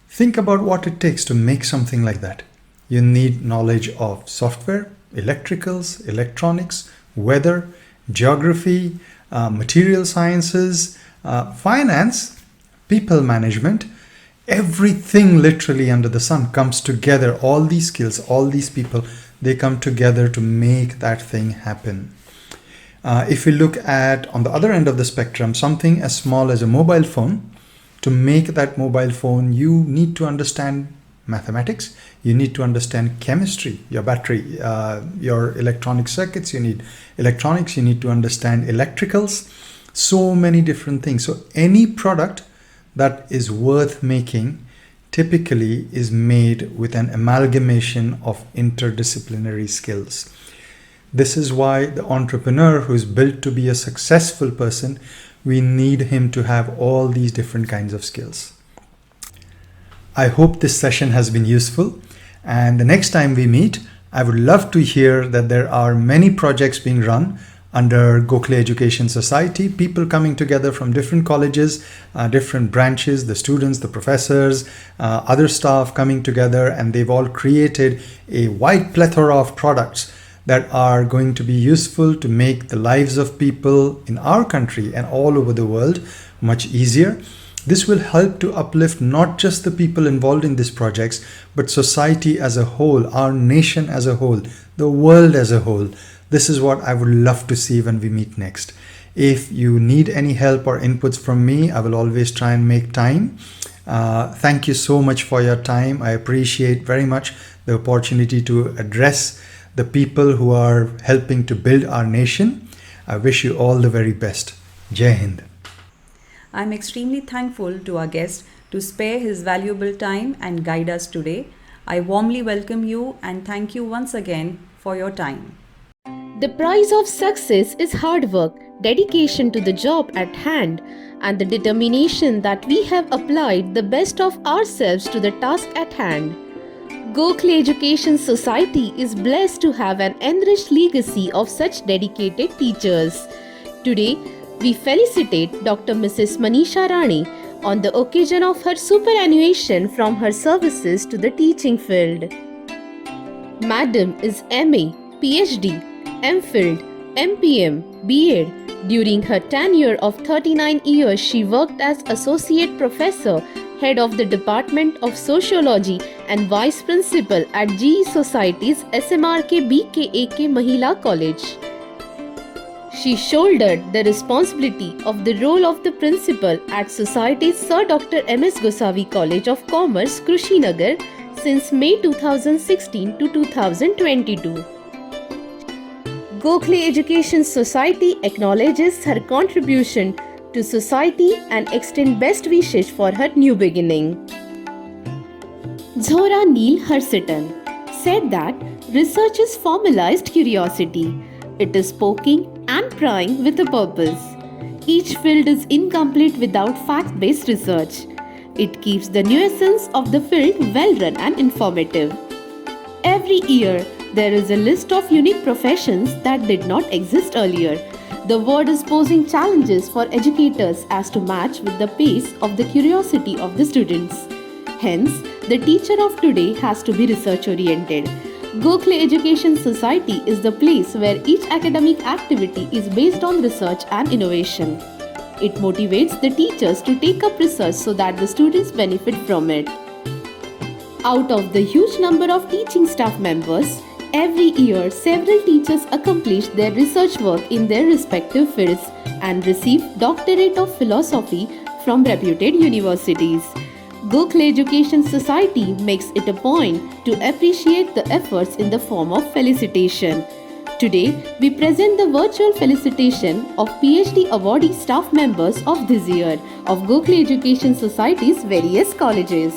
Think about what it takes to make something like that. You need knowledge of software, electricals, electronics, weather, geography, material sciences, finance, people management. Everything literally under the sun comes together. All these skills, all these people, they come together to make that thing happen. If we look at, on the other end of the spectrum, something as small as a mobile phone, to make that mobile phone, you need to understand mathematics, you need to understand chemistry, your battery, your electronic circuits, you need electronics, you need to understand electricals, so many different things. So any product that is worth making typically is made with an amalgamation of interdisciplinary skills. This is why the entrepreneur who is built to be a successful person, we need him to have all these different kinds of skills. I hope this session has been useful, and the next time we meet, I would love to hear that there are many projects being run under Gokhale Education Society, people coming together from different colleges, different branches, the students, the professors, other staff coming together, and they've all created a wide plethora of products that are going to be useful to make the lives of people in our country and all over the world much easier. This will help to uplift not just the people involved in these projects, but society as a whole, our nation as a whole, the world as a whole. This is what I would love to see when we meet next. If you need any help or inputs from me, I will always try and make time. Thank you so much for your time. I appreciate very much the opportunity to address the people who are helping to build our nation. I wish you all the very best. Jai Hind. I'm extremely thankful to our guest to spare his valuable time and guide us today. I warmly welcome you and thank you once again for your time. The price of success is hard work, dedication to the job at hand, and the determination that we have applied the best of ourselves to the task at hand. Gokhale Education Society is blessed to have an enriched legacy of such dedicated teachers. Today, we felicitate Dr.Mrs. Manisha Rani on the occasion of her superannuation from her services to the teaching field. Madam is MA, PhD, MPhil, MPM, B.Ed, During her tenure of 39 years, she worked as Associate Professor, Head of the Department of Sociology and Vice Principal at GE Society's SMRK BKAK Mahila College. She shouldered the responsibility of the role of the principal at Society's Sir Dr.Ms Gosavi College of Commerce, Kushinagar since May 2016 to 2022. Gokhale Education Society acknowledges her contribution to society and extend best wishes for her new beginning. Zora Neale Hurston said that research is formalized curiosity. It is poking and prying with a purpose. Each field is incomplete without fact-based research. It keeps the nuisance of the field well-run and informative. Every year, there is a list of unique professions that did not exist earlier. The world is posing challenges for educators as to match with the pace of the curiosity of the students. Hence, the teacher of today has to be research-oriented. Gokhale Education Society is the place where each academic activity is based on research and innovation. It motivates the teachers to take up research so that the students benefit from it. Out of the huge number of teaching staff members, every year several teachers accomplish their research work in their respective fields and receive Doctorate of Philosophy from reputed universities. Gokhale Education Society makes it a point to appreciate the efforts in the form of felicitation. Today, we present the virtual felicitation of PhD awardee staff members of this year of Gokhale Education Society's various colleges.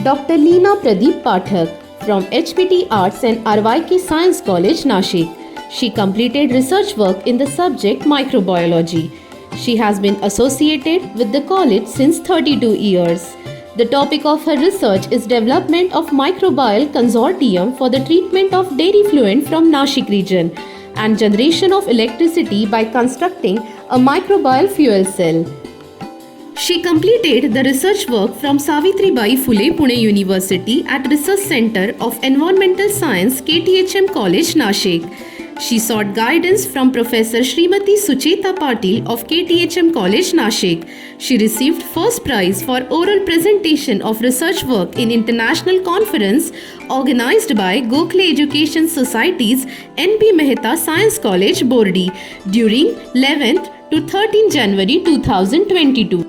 Dr. Leena Pathak from HPT Arts and RYK Science College, Nashik. She completed research work in the subject microbiology. She has been associated with the college since 32 years. The topic of her research is development of microbial consortium for the treatment of dairy fluent from Nashik region and generation of electricity by constructing a microbial fuel cell. She completed the research work from Savitribai Phule Pune University at Research Center of Environmental Science, KTHM College, Nashik. She sought guidance from Professor Srimati Sucheta Patil of KTHM College, Nashik. She received first prize for oral presentation of research work in international conference organized by Gokhale Education Society's N.P. Mehta Science College, Bordi during 11th to 13 January 2022.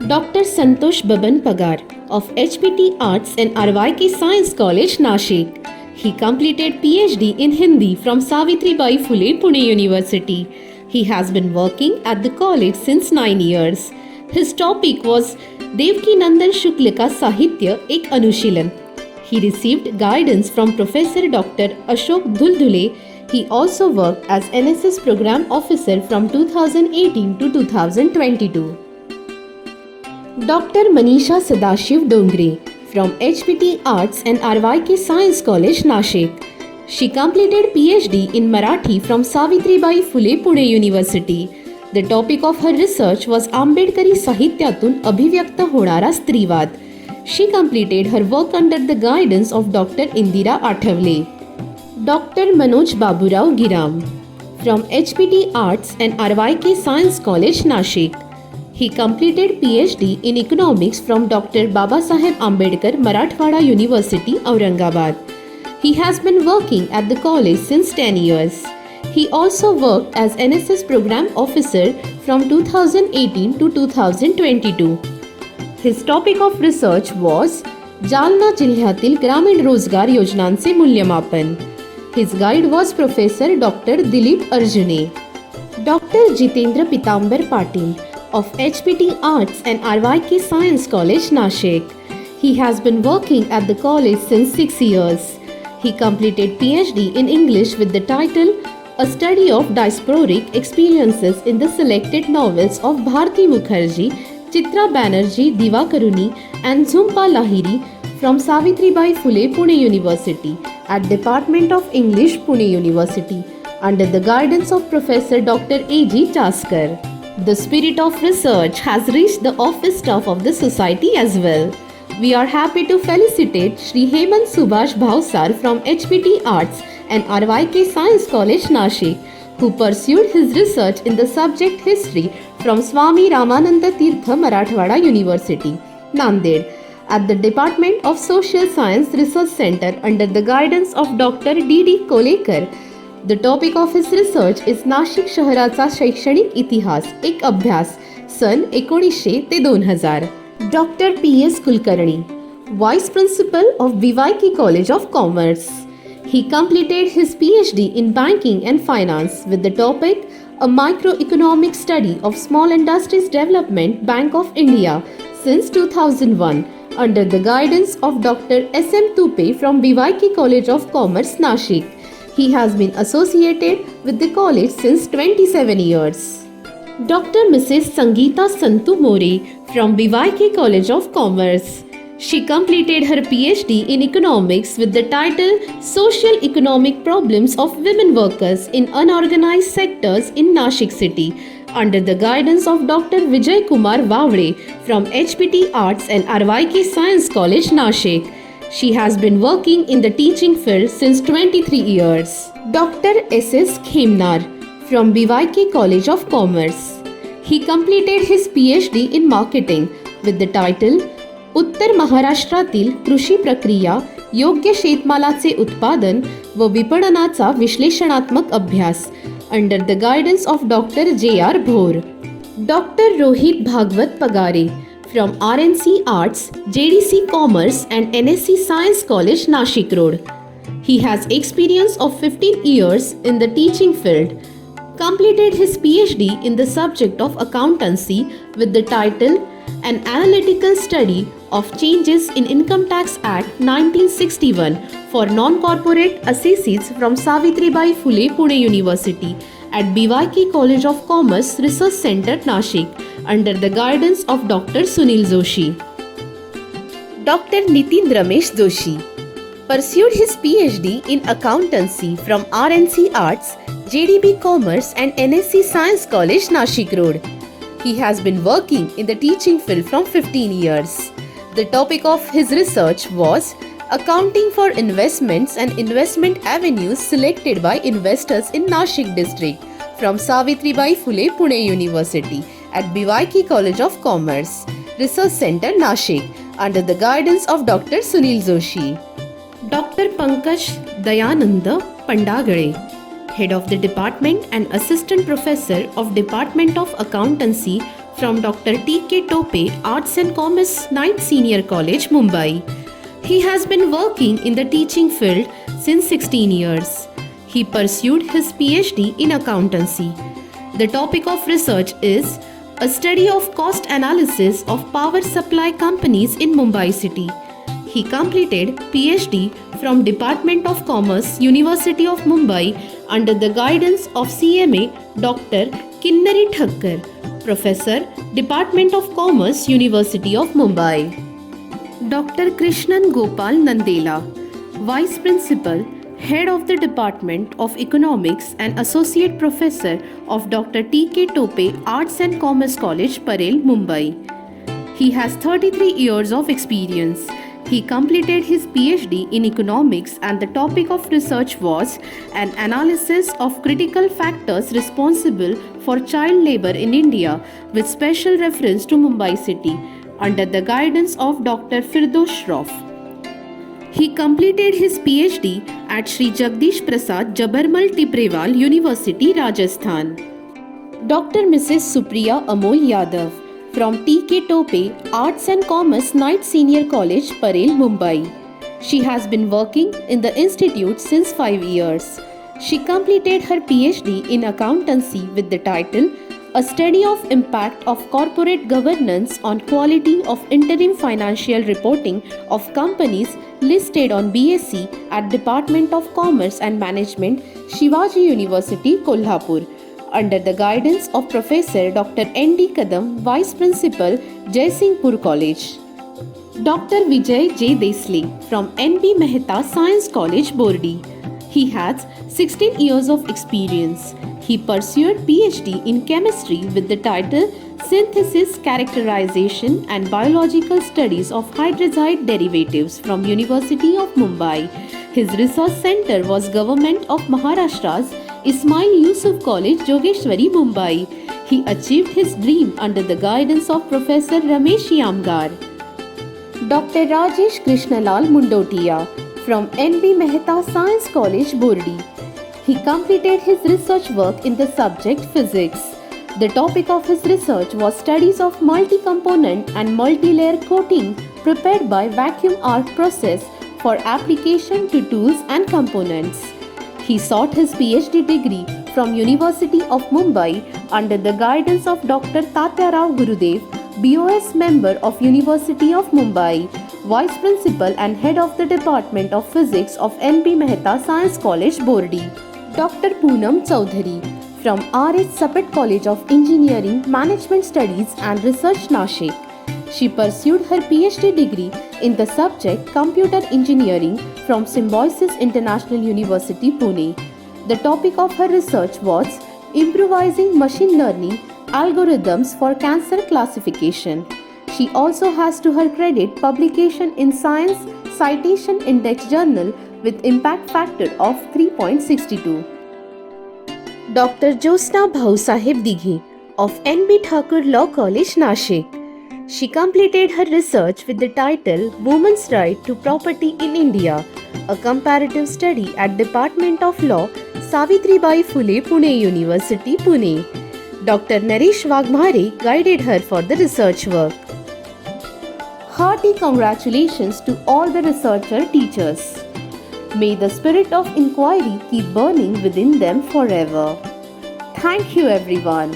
Dr. Santosh Baban Pagar of HPT Arts and RYK Science College, Nashik. He completed PhD in Hindi from Savitribai Phule Pune University. He has been working at the college since 9 years. His topic was Devki Nandan Shukla ka Sahitya Ek Anushilan. He received guidance from Professor Dr. Ashok Dhuldhule. He also worked as NSS Program Officer from 2018 to 2022. Dr. Manisha Sadashiv Dongre from HPT Arts and RYK Science College, Nashik. She completed PhD in Marathi from Savitribai Phule Pune University. The topic of her research was Ambedkari Sahityatun Abhivyakta Honara Strivad. She completed her work under the guidance of Dr. Indira Athavale. Dr. Manoj Baburao Giram from HPT Arts and RYK Science College, Nashik. He completed PhD in Economics from Dr. Babasaheb Ambedkar Marathwada University, Aurangabad. He has been working at the college since 10 years. He also worked as NSS Program Officer from 2018 to 2022. His topic of research was Jalna जिल्ह्यातील ग्रामीण रोजगार योजनांचे मूल्यमापन. His guide was Professor Dr. Dilip Arjune. Dr. Jitendra Pitambar Patil of HPT Arts and RYK Science College, Nashik. He has been working at the college since 6 years. He completed PhD in English with the title A Study of Diasporic Experiences in the Selected Novels of Bharti Mukherjee, Chitra Banerjee Divakaruni and Jhumpa Lahiri from Savitribai Phule Pune University at Department of English, Pune University under the guidance of Professor Dr. A.G. Chaskar. The spirit of research has reached the office staff of the society as well. We are happy to felicitate Shri Hemant Subhash Bhausar from HPT Arts and RYK Science College, Nashik, who pursued his research in the subject history from Swami Ramananda Tirtha Marathwada University, Nanded, at the Department of Social Science Research Center under the guidance of Dr. D.D. Kolekar. The topic of his research is Nashik शहराचा शैक्षणिक इतिहास एक अभ्यास सन 1900 ते 2000. Dr. P.S. Kulkarni, Vice Principal of BYK College of Commerce. He completed his PhD in Banking and Finance with the topic A Microeconomic Study of Small Industries Development Bank of India since 2001 under the guidance of Dr. S.M. Tupe from BYK College of Commerce, Nashik. He has been associated with the college since 27 years. Dr.Mrs. Sangeeta Santu More from BYK College of Commerce. She completed her PhD in economics with the title Social Economic Problems of Women Workers in Unorganized Sectors in Nashik City under the guidance of Dr. Vijay Kumar Vavde from HPT Arts and RYK Science College, Nashik. She has been working in the teaching field since 23 years. Dr. S.S. Khemnar from BYK College of Commerce. He completed his PhD in marketing with the title उत्तर महाराष्ट्रातील कृषी प्रक्रिया योग्य शेतमालाचे उत्पादन व विपणनाचा विश्लेषणात्मक अभ्यास under the guidance of doctor JR. Bhor. Doctor Rohit Bhagwat Pagare from RNC Arts, JDC Commerce and NSC Science College, Nashik Road. He has experience of 15 years in the teaching field. Completed his PhD in the subject of accountancy with the title An Analytical Study of Changes in Income Tax Act 1961 for Non-Corporate Assessees from Savitribai Phule Pune University at BYK College of Commerce Research Center, Nashik under the guidance of Dr. Sunil Joshi. Dr. Nitin Ramesh Joshi pursued his PhD in accountancy from RNC Arts, JDB Commerce and NSC Science College, Nashik Road. He has been working in the teaching field from 15 years. The topic of his research was Accounting for Investments and Investment Avenues Selected by Investors in Nashik District from Savitribai Phule Pune University at BYK College of Commerce, Research Center, Nashik under the guidance of Dr. Sunil Joshi. Dr. Pankaj Dayananda Pandagale, Head of the Department and Assistant Professor of Department of Accountancy from Dr. T.K. Tope Arts and Commerce Knight Senior College, Mumbai. He has been working in the teaching field since 16 years. He pursued his PhD in accountancy. The topic of research is a study of cost analysis of power supply companies in Mumbai city. He completed PhD from Department of Commerce, University of Mumbai under the guidance of CMA Dr. Kinnari Thakkar, Professor, Department of Commerce, University of Mumbai. Dr. Krishnan Gopal Nandela, Vice Principal, Head of the Department of Economics and Associate Professor of Dr. T.K. Tope Arts and Commerce College, Parel, Mumbai. He has 33 years of experience. He completed his PhD in economics and the topic of research was an analysis of critical factors responsible for child labor in India with special reference to Mumbai city under the guidance of Dr. Firdosh Shroff. He completed his PhD at Sri Jagdish Prasad Jabarmal Tibrewal University, Rajasthan. Dr.Mrs. Supriya Amol Yadav from T.K. Tope Arts and Commerce Knight Senior College, Parel, Mumbai. She has been working in the institute since 5 years. She completed her PhD in accountancy with the title A Study of Impact of Corporate Governance on Quality of Interim Financial Reporting of Companies listed on BSc at Department of Commerce and Management, Shivaji University, Kolhapur, under the guidance of Professor Dr. N.D. Kadam, Vice Principal, Jaisinghpur College. Dr. Vijay J. Desle from N.B. Mehta Science College, Bordi. He has 16 years of experience. He pursued PhD in chemistry with the title Synthesis, Characterization and Biological Studies of Hydrazide Derivatives from University of Mumbai. His research center was Government of Maharashtra's Ismail Yusuf College, Jogeshwari, Mumbai. He achieved his dream under the guidance of Professor Ramesh Yamgar. Dr. Rajesh Krishnalal Mundotia from N.B. Mehta Science College, Burdi. He completed his research work in the subject physics. The topic of his research was studies of multi-component and multi-layer coating prepared by vacuum arc process for application to tools and components. He sought his PhD degree from University of Mumbai under the guidance of Dr. Tatya Rao Gurudev, BOS member of University of Mumbai, Vice Principal and Head of the Department of Physics of N.B. Mehta Science College, Bordi. Dr. Poonam Chaudhari from R.H. Sapet College of Engineering, Management Studies and Research, Nashik. She pursued her PhD degree in the subject Computer Engineering from Symbiosis International University, Pune. The topic of her research was Improvising Machine Learning Algorithms for Cancer Classification. She also has to her credit publication in Science Citation Index Journal with impact factor of 3.62. Dr. Josna Bhausaheb Dighi of N.B. Thakur Law College, Nashik. She completed her research with the title Women's Right to Property in India, a comparative study at Department of Law, Savitribai Phule, Pune University, Pune. Dr. Naresh Wagmare guided her for the research work. Hearty congratulations to all the researcher teachers. May the spirit of inquiry keep burning within them forever. Thank you, everyone.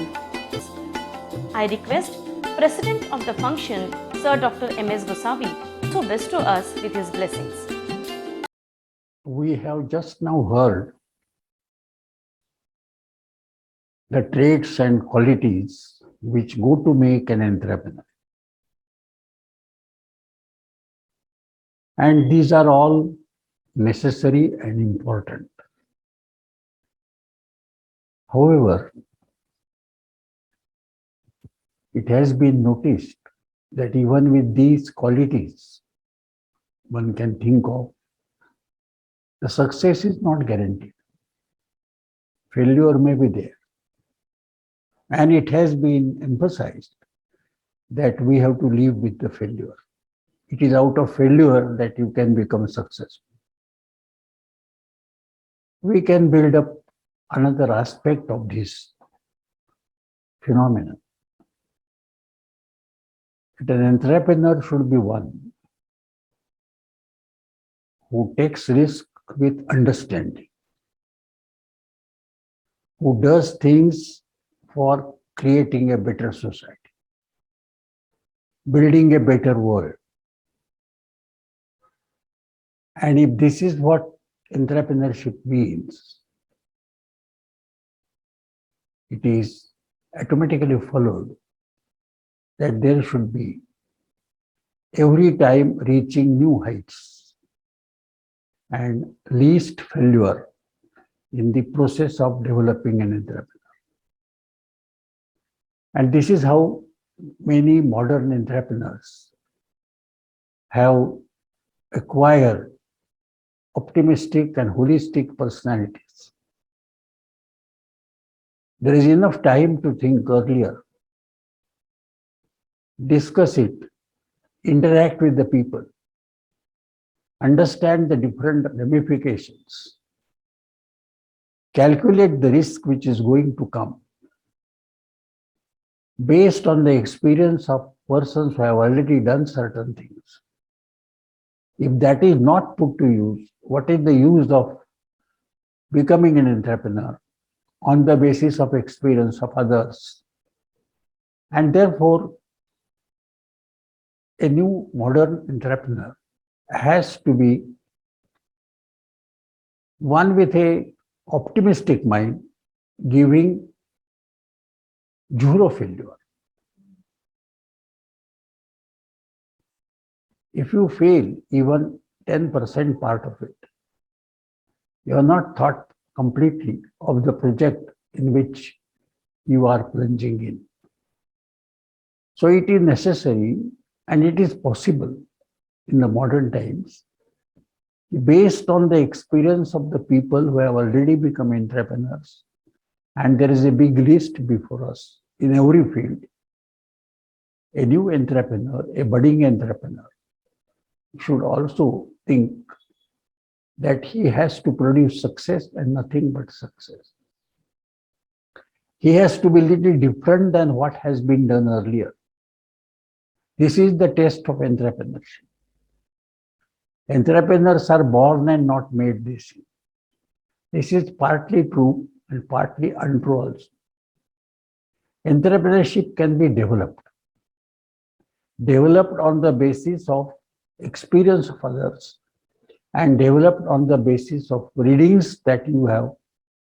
I request President of the function, Sir Dr. M.S. Gosavi, to bestow us with his blessings. We have just now heard the traits and qualities which go to make an entrepreneur. And these are all necessary and important. However, it has been noticed that even with these qualities, one can think of, the success is not guaranteed. Failure may be there. And it has been emphasized that we have to live with the failure. It is out of failure that you can become successful. We can build up another aspect of this phenomenon. That an entrepreneur should be one who takes risk with understanding, who does things for creating a better society, building a better world. And if this is what entrepreneurship means, it is automatically followed that there should be every time reaching new heights and least failure in the process of developing an entrepreneur. And this is how many modern entrepreneurs have acquired optimistic and holistic personalities. There is enough time to think earlier, discuss it, interact with the people, understand the different ramifications, calculate the risk which is going to come based on the experience of persons who have already done certain things. If that is not put to use, what is the use of becoming an entrepreneur on the basis of experience of others? And therefore, a new modern entrepreneur has to be one with a optimistic mind, giving zero failure. If you fail even 10% part of it, you are not thought completely of the project in which you are plunging in. So it is necessary and it is possible in the modern times based on the experience of the people who have already become entrepreneurs. And there is a big list before us in every field. A new entrepreneur, a budding entrepreneur, should also think that he has to produce success and nothing but success. He has to be little different than what has been done earlier. This is the test of entrepreneurship. Entrepreneurs are born and not made this year. This is partly true and partly untrue also. Entrepreneurship can be developed on the basis of experience of others and developed on the basis of readings that you have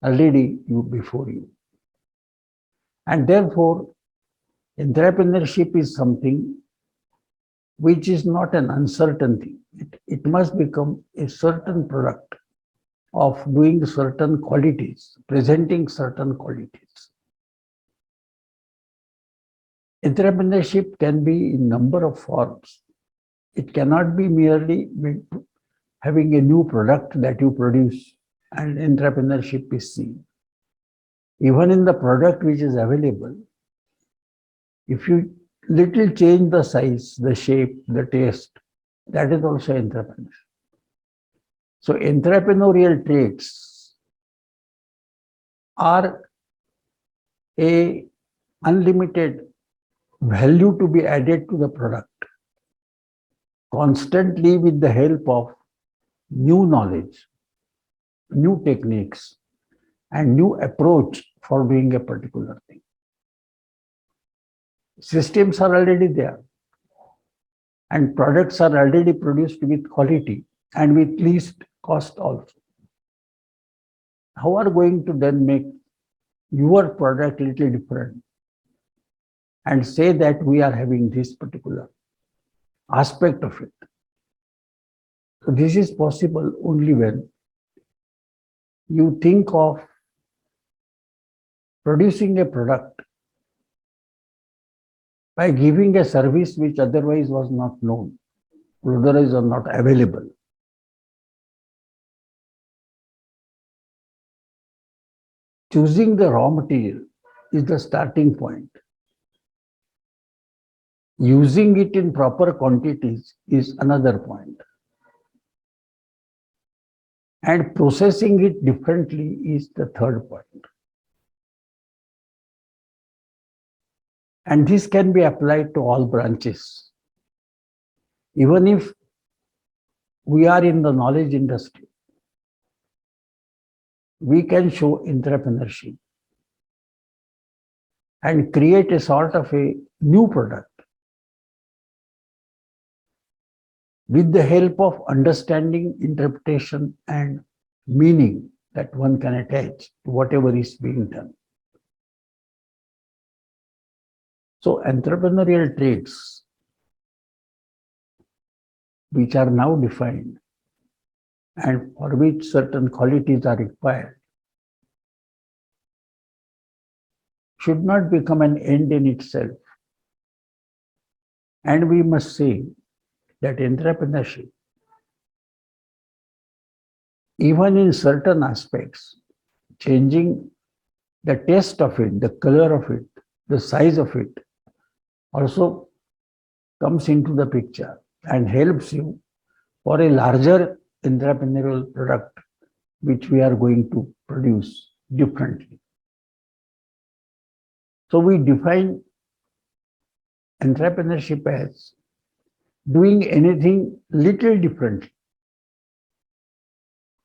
already before you. And therefore, entrepreneurship is something which is not an uncertain thing. It must become a certain product of doing certain qualities, presenting certain qualities. Entrepreneurship can be in number of forms. It cannot be merely having a new product that you produce and entrepreneurship is seen. Even in the product which is available, if you little change the size, the shape, the taste, that is also entrepreneurship. So entrepreneurial traits are a unlimited value to be added to the product constantly with the help of new knowledge, new techniques, and new approach for doing a particular thing. Systems are already there and products are already produced with quality and with least cost also. How are you going to then make your product a little different and say that we are having this particular aspect of it? So this is possible only when you think of producing a product by giving a service which otherwise was not known, otherwise was not available. Choosing the raw material is the starting point. Using it in proper quantities is another point. And processing it differently is the third point. And this can be applied to all branches. Even if we are in the knowledge industry, we can show entrepreneurship and create a sort of a new product with the help of understanding, interpretation, and meaning that one can attach to whatever is being done. So entrepreneurial traits, which are now defined and for which certain qualities are required, should not become an end in itself. And we must say that entrepreneurship, even in certain aspects, changing the taste of it, the color of it, the size of it, also comes into the picture and helps you for a larger entrepreneurial product which we are going to produce differently. So we define entrepreneurship as doing anything little differently.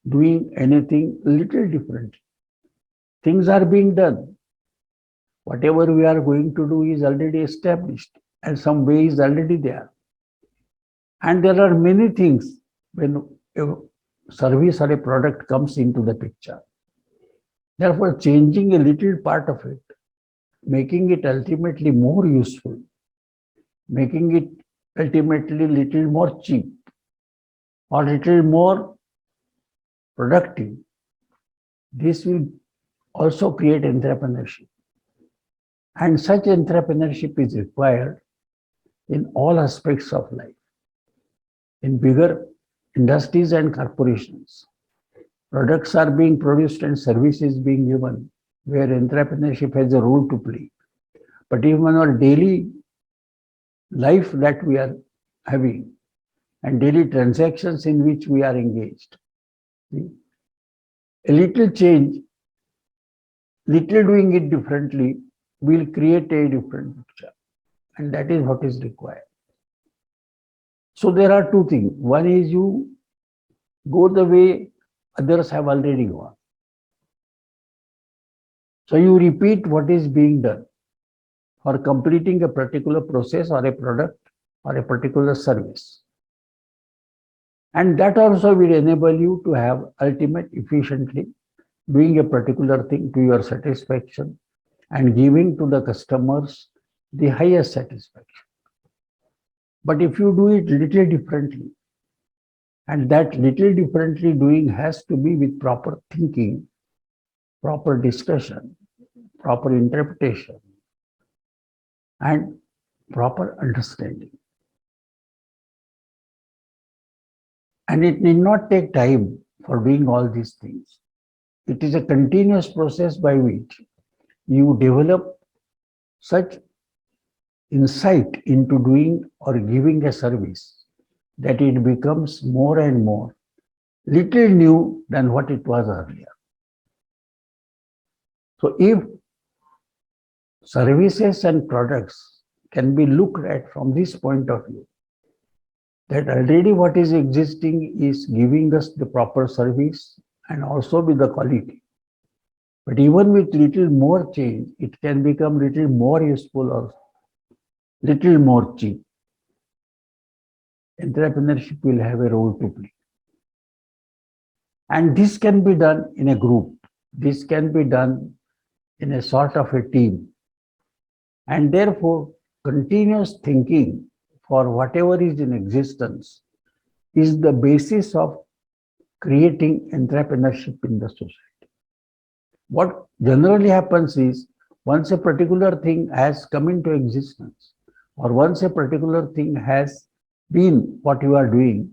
Doing anything little differently. Things are being done. Whatever we are going to do is already established and some way is already there. And there are many things when a service or a product comes into the picture. Therefore, changing a little part of it, making it ultimately more useful, making it ultimately little more cheap or little more productive, this will also create entrepreneurship. And such entrepreneurship is required in all aspects of life, in bigger industries and corporations. Products are being produced and services being given, where entrepreneurship has a role to play. But even our daily life that we are having and daily transactions in which we are engaged, a little change, little doing it differently will create a different picture. And that is what is required. So there are two things. One is you go the way others have already gone. So you repeat what is being done for completing a particular process or a product or a particular service. And that also will enable you to have ultimate efficiently doing a particular thing to your satisfaction and giving to the customers the highest satisfaction. But if you do it little differently, and that little differently doing has to be with proper thinking, proper discussion, proper interpretation, and proper understanding. And it need not take time for doing all these things. It is a continuous process by which you develop such insight into doing or giving a service that it becomes more and more little new than what it was earlier. So if services and products can be looked at from this point of view, that already what is existing is giving us the proper service and also with the quality. But even with little more change, it can become little more useful or little more cheap. Entrepreneurship will have a role to play. And this can be done in a group. This can be done in a sort of a team. And therefore, continuous thinking for whatever is in existence is the basis of creating entrepreneurship in the society. What generally happens is, once a particular thing has come into existence, or once a particular thing has been what you are doing,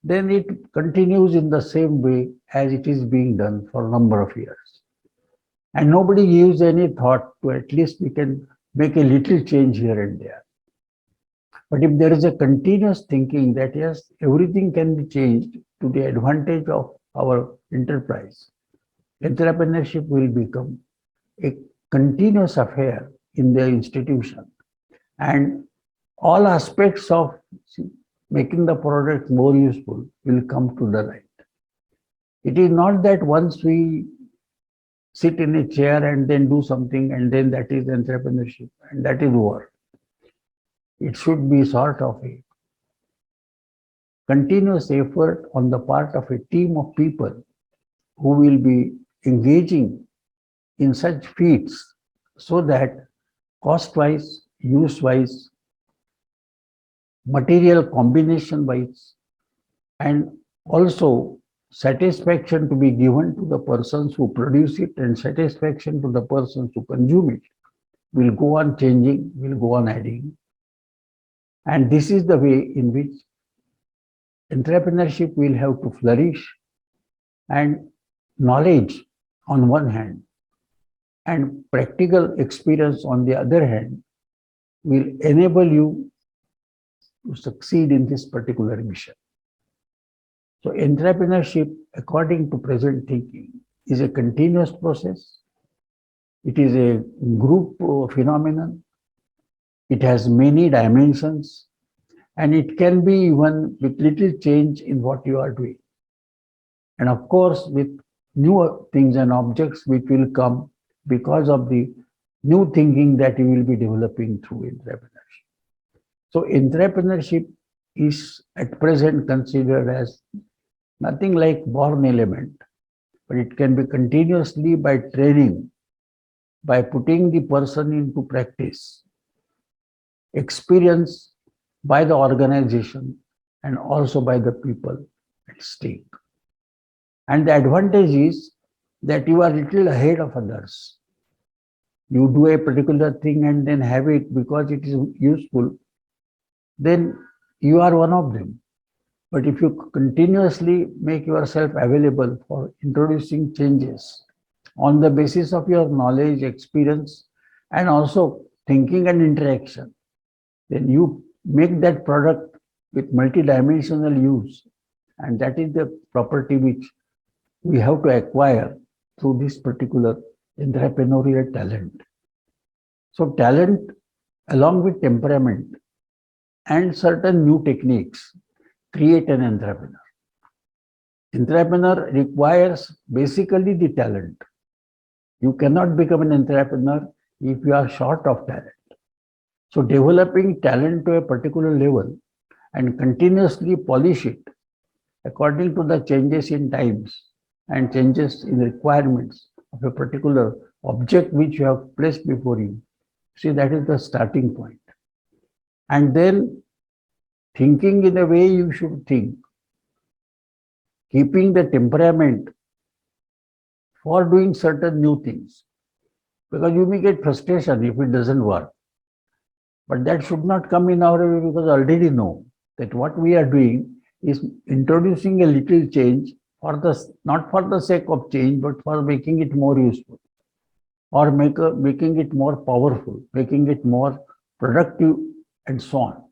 then it continues in the same way as it is being done for a number of years. And nobody gives any thought to at least we can make a little change here and there. But if there is a continuous thinking that yes, everything can be changed to the advantage of our enterprise, entrepreneurship will become a continuous affair in the institution. And all aspects of making the product more useful will come to the light. It is not that once we sit in a chair and then do something and then that is entrepreneurship and that is over. It should be sort of a continuous effort on the part of a team of people who will be engaging in such feats so that cost-wise, use-wise, material combination-wise, and also satisfaction to be given to the persons who produce it and satisfaction to the persons who consume it will go on changing, will go on adding. And this is the way in which entrepreneurship will have to flourish, and knowledge on one hand and practical experience on the other hand will enable you to succeed in this particular mission. So entrepreneurship, according to present thinking, is a continuous process. It is a group phenomenon. It has many dimensions, and it can be even with little change in what you are doing. And of course, with new things and objects which will come because of the new thinking that you will be developing through entrepreneurship. So entrepreneurship is at present considered as nothing like born element, but it can be continuously by training, by putting the person into practice, experience by the organization and also by the people at stake. And the advantage is that you are little ahead of others. You do a particular thing and then have it because it is useful, then you are one of them. But if you continuously make yourself available for introducing changes on the basis of your knowledge, experience, and also thinking and interaction, then you make that product with multidimensional use. And that is the property which we have to acquire through this particular entrepreneurial talent. So talent along with temperament and certain new techniques create an entrepreneur. Entrepreneur requires basically the talent. You cannot become an entrepreneur if you are short of talent. So developing talent to a particular level and continuously polish it according to the changes in times and changes in requirements of a particular object which you have placed before you. See, that is the starting point. And then thinking in a way you should think, keeping the temperament for doing certain new things. Because you may get frustration if it doesn't work. But that should not come in our way because I already know that what we are doing is introducing a little change for the not for the sake of change, but for making it more useful or making it more powerful, making it more productive and so on.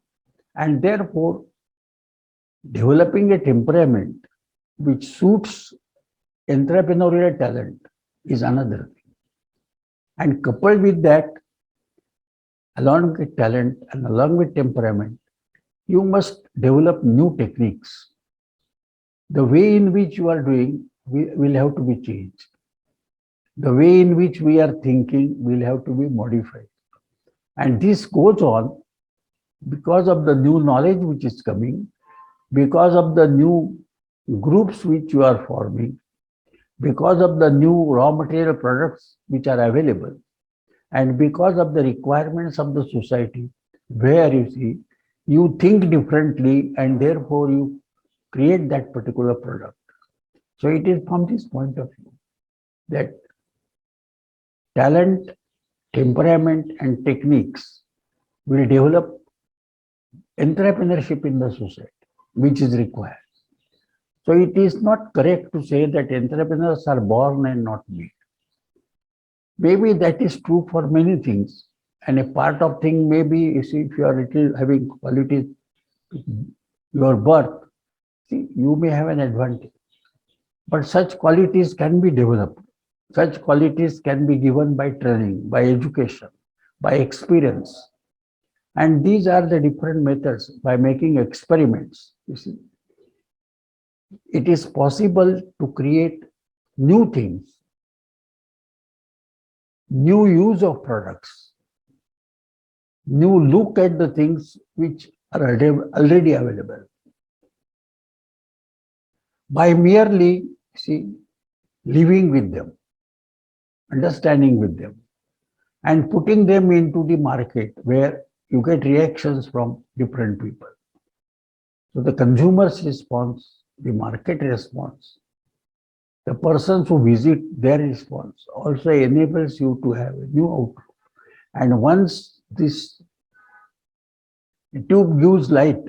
And therefore, developing a temperament which suits entrepreneurial talent is another thing. And coupled with that, along with talent and along with temperament, you must develop new techniques. The way in which you are doing will have to be changed. The way in which we are thinking will have to be modified. And this goes on because of the new knowledge which is coming, because of the new groups which you are forming, because of the new raw material products which are available, and because of the requirements of the society, where you see, you think differently and therefore you create that particular product. So it is from this point of view that talent, temperament, and techniques will develop entrepreneurship in the society, which is required. So it is not correct to say that entrepreneurs are born and not made. Maybe that is true for many things. And a part of thing maybe you see, if you are little having qualities, your birth, see, you may have an advantage. But such qualities can be developed. Such qualities can be given by training, by education, by experience. And these are the different methods by making experiments. You see, it is possible to create new things, new use of products, new look at the things which are already available. By merely, see, living with them, understanding with them, and putting them into the market where you get reactions from different people. So the consumer's response, the market response, the persons who visit their response also enables you to have a new outlook. And once this tube gives light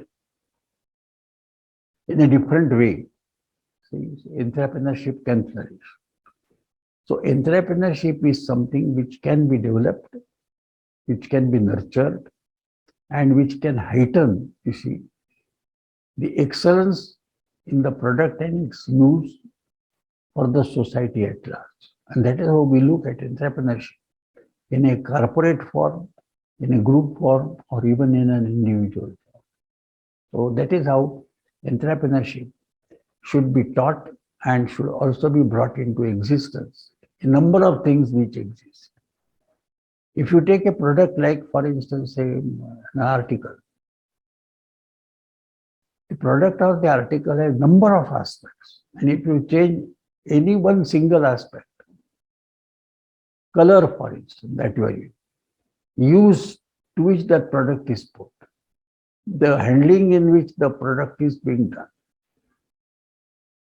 in a different way, entrepreneurship can flourish. So entrepreneurship is something which can be developed, which can be nurtured, and which can heighten, you see, the excellence in the product and its use for the society at large. And that is how we look at entrepreneurship in a corporate form, in a group form, or even in an individual form. So that is how entrepreneurship should be taught and should also be brought into existence. A number of things which exist. If you take a product like, for instance, say, an article, the product of the article has a number of aspects. And if you change any one single aspect, color, for instance, that you are using, use to which that product is put, the handling in which the product is being done,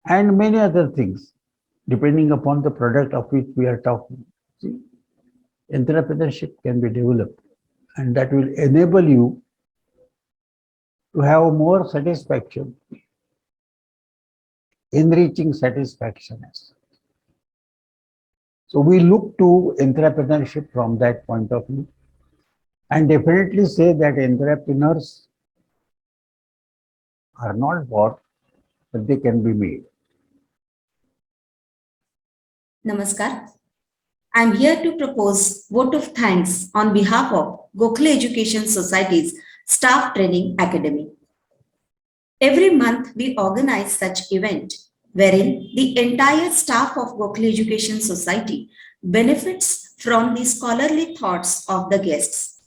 and many other things, depending upon the product of which we are talking. See, entrepreneurship can be developed, and that will enable you to have more satisfaction enriching satisfaction. So we look to entrepreneurship from that point of view, and definitely say that entrepreneurs are not bought, but they can be made. Namaskar. I am here to propose vote of thanks on behalf of Gokhale Education Society's Staff Training Academy. Every month we organize such event wherein the entire staff of Gokhale Education Society benefits from the scholarly thoughts of the guests.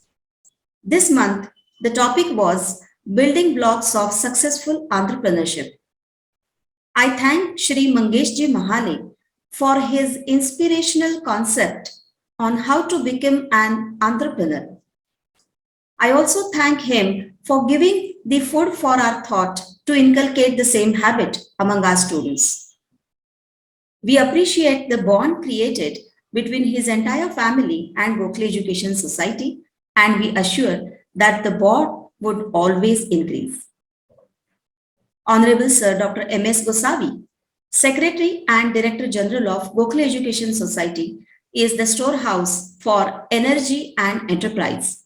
This month, the topic was Building Blocks of Successful Entrepreneurship. I thank Shri Mangesh Mahale for his inspirational concept on how to become an entrepreneur. I also thank him for giving the food for our thought to inculcate the same habit among our students. We appreciate the bond created between his entire family and Gokhale Education Society, and we assure that the bond would always increase. Honorable Sir Dr. Ms. Gosavi, Secretary and Director General of Gokhale Education Society, is the storehouse for energy and enterprise.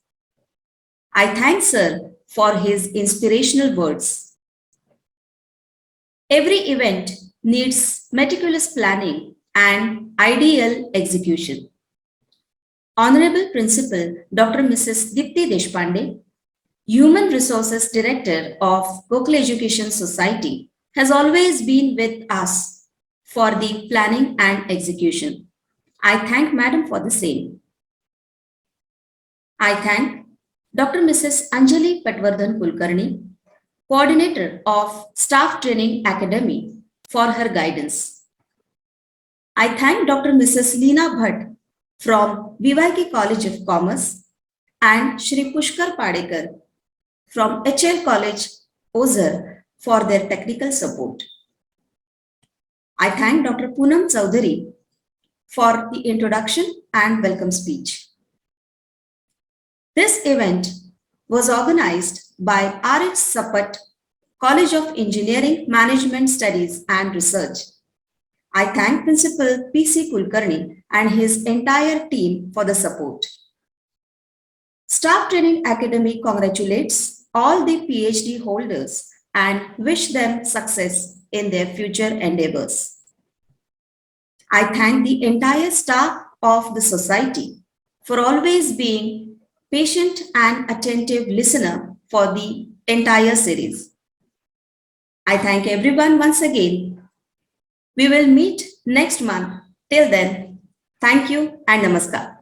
I thank Sir for his inspirational words. Every event needs meticulous planning and ideal execution. Honorable Principal Dr.Mrs. Deepti Deshpande, Human Resources Director of Gokhale Education Society, has always been with us for the planning and execution. I thank Madam for the same. I thank Dr.Mrs. Anjali Kulkarni, Coordinator of Staff Training Academy, for her guidance. I thank Dr.Mrs. Leena Bhat from VYK College of Commerce and Shri Pushkar Padekar from HL College, Ozar, for their technical support. I thank Dr. Poonam Chaudhari for the introduction and welcome speech. This event was organized by RH Sapat, College of Engineering, Management Studies and Research. I thank Principal P.C. Kulkarni and his entire team for the support. Staff Training Academy congratulates all the PhD holders and wish them success in their future endeavors. I thank the entire staff of the society for always being patient and attentive listener for the entire series. I thank everyone once again. We will meet next month. Till then, thank you and namaskar.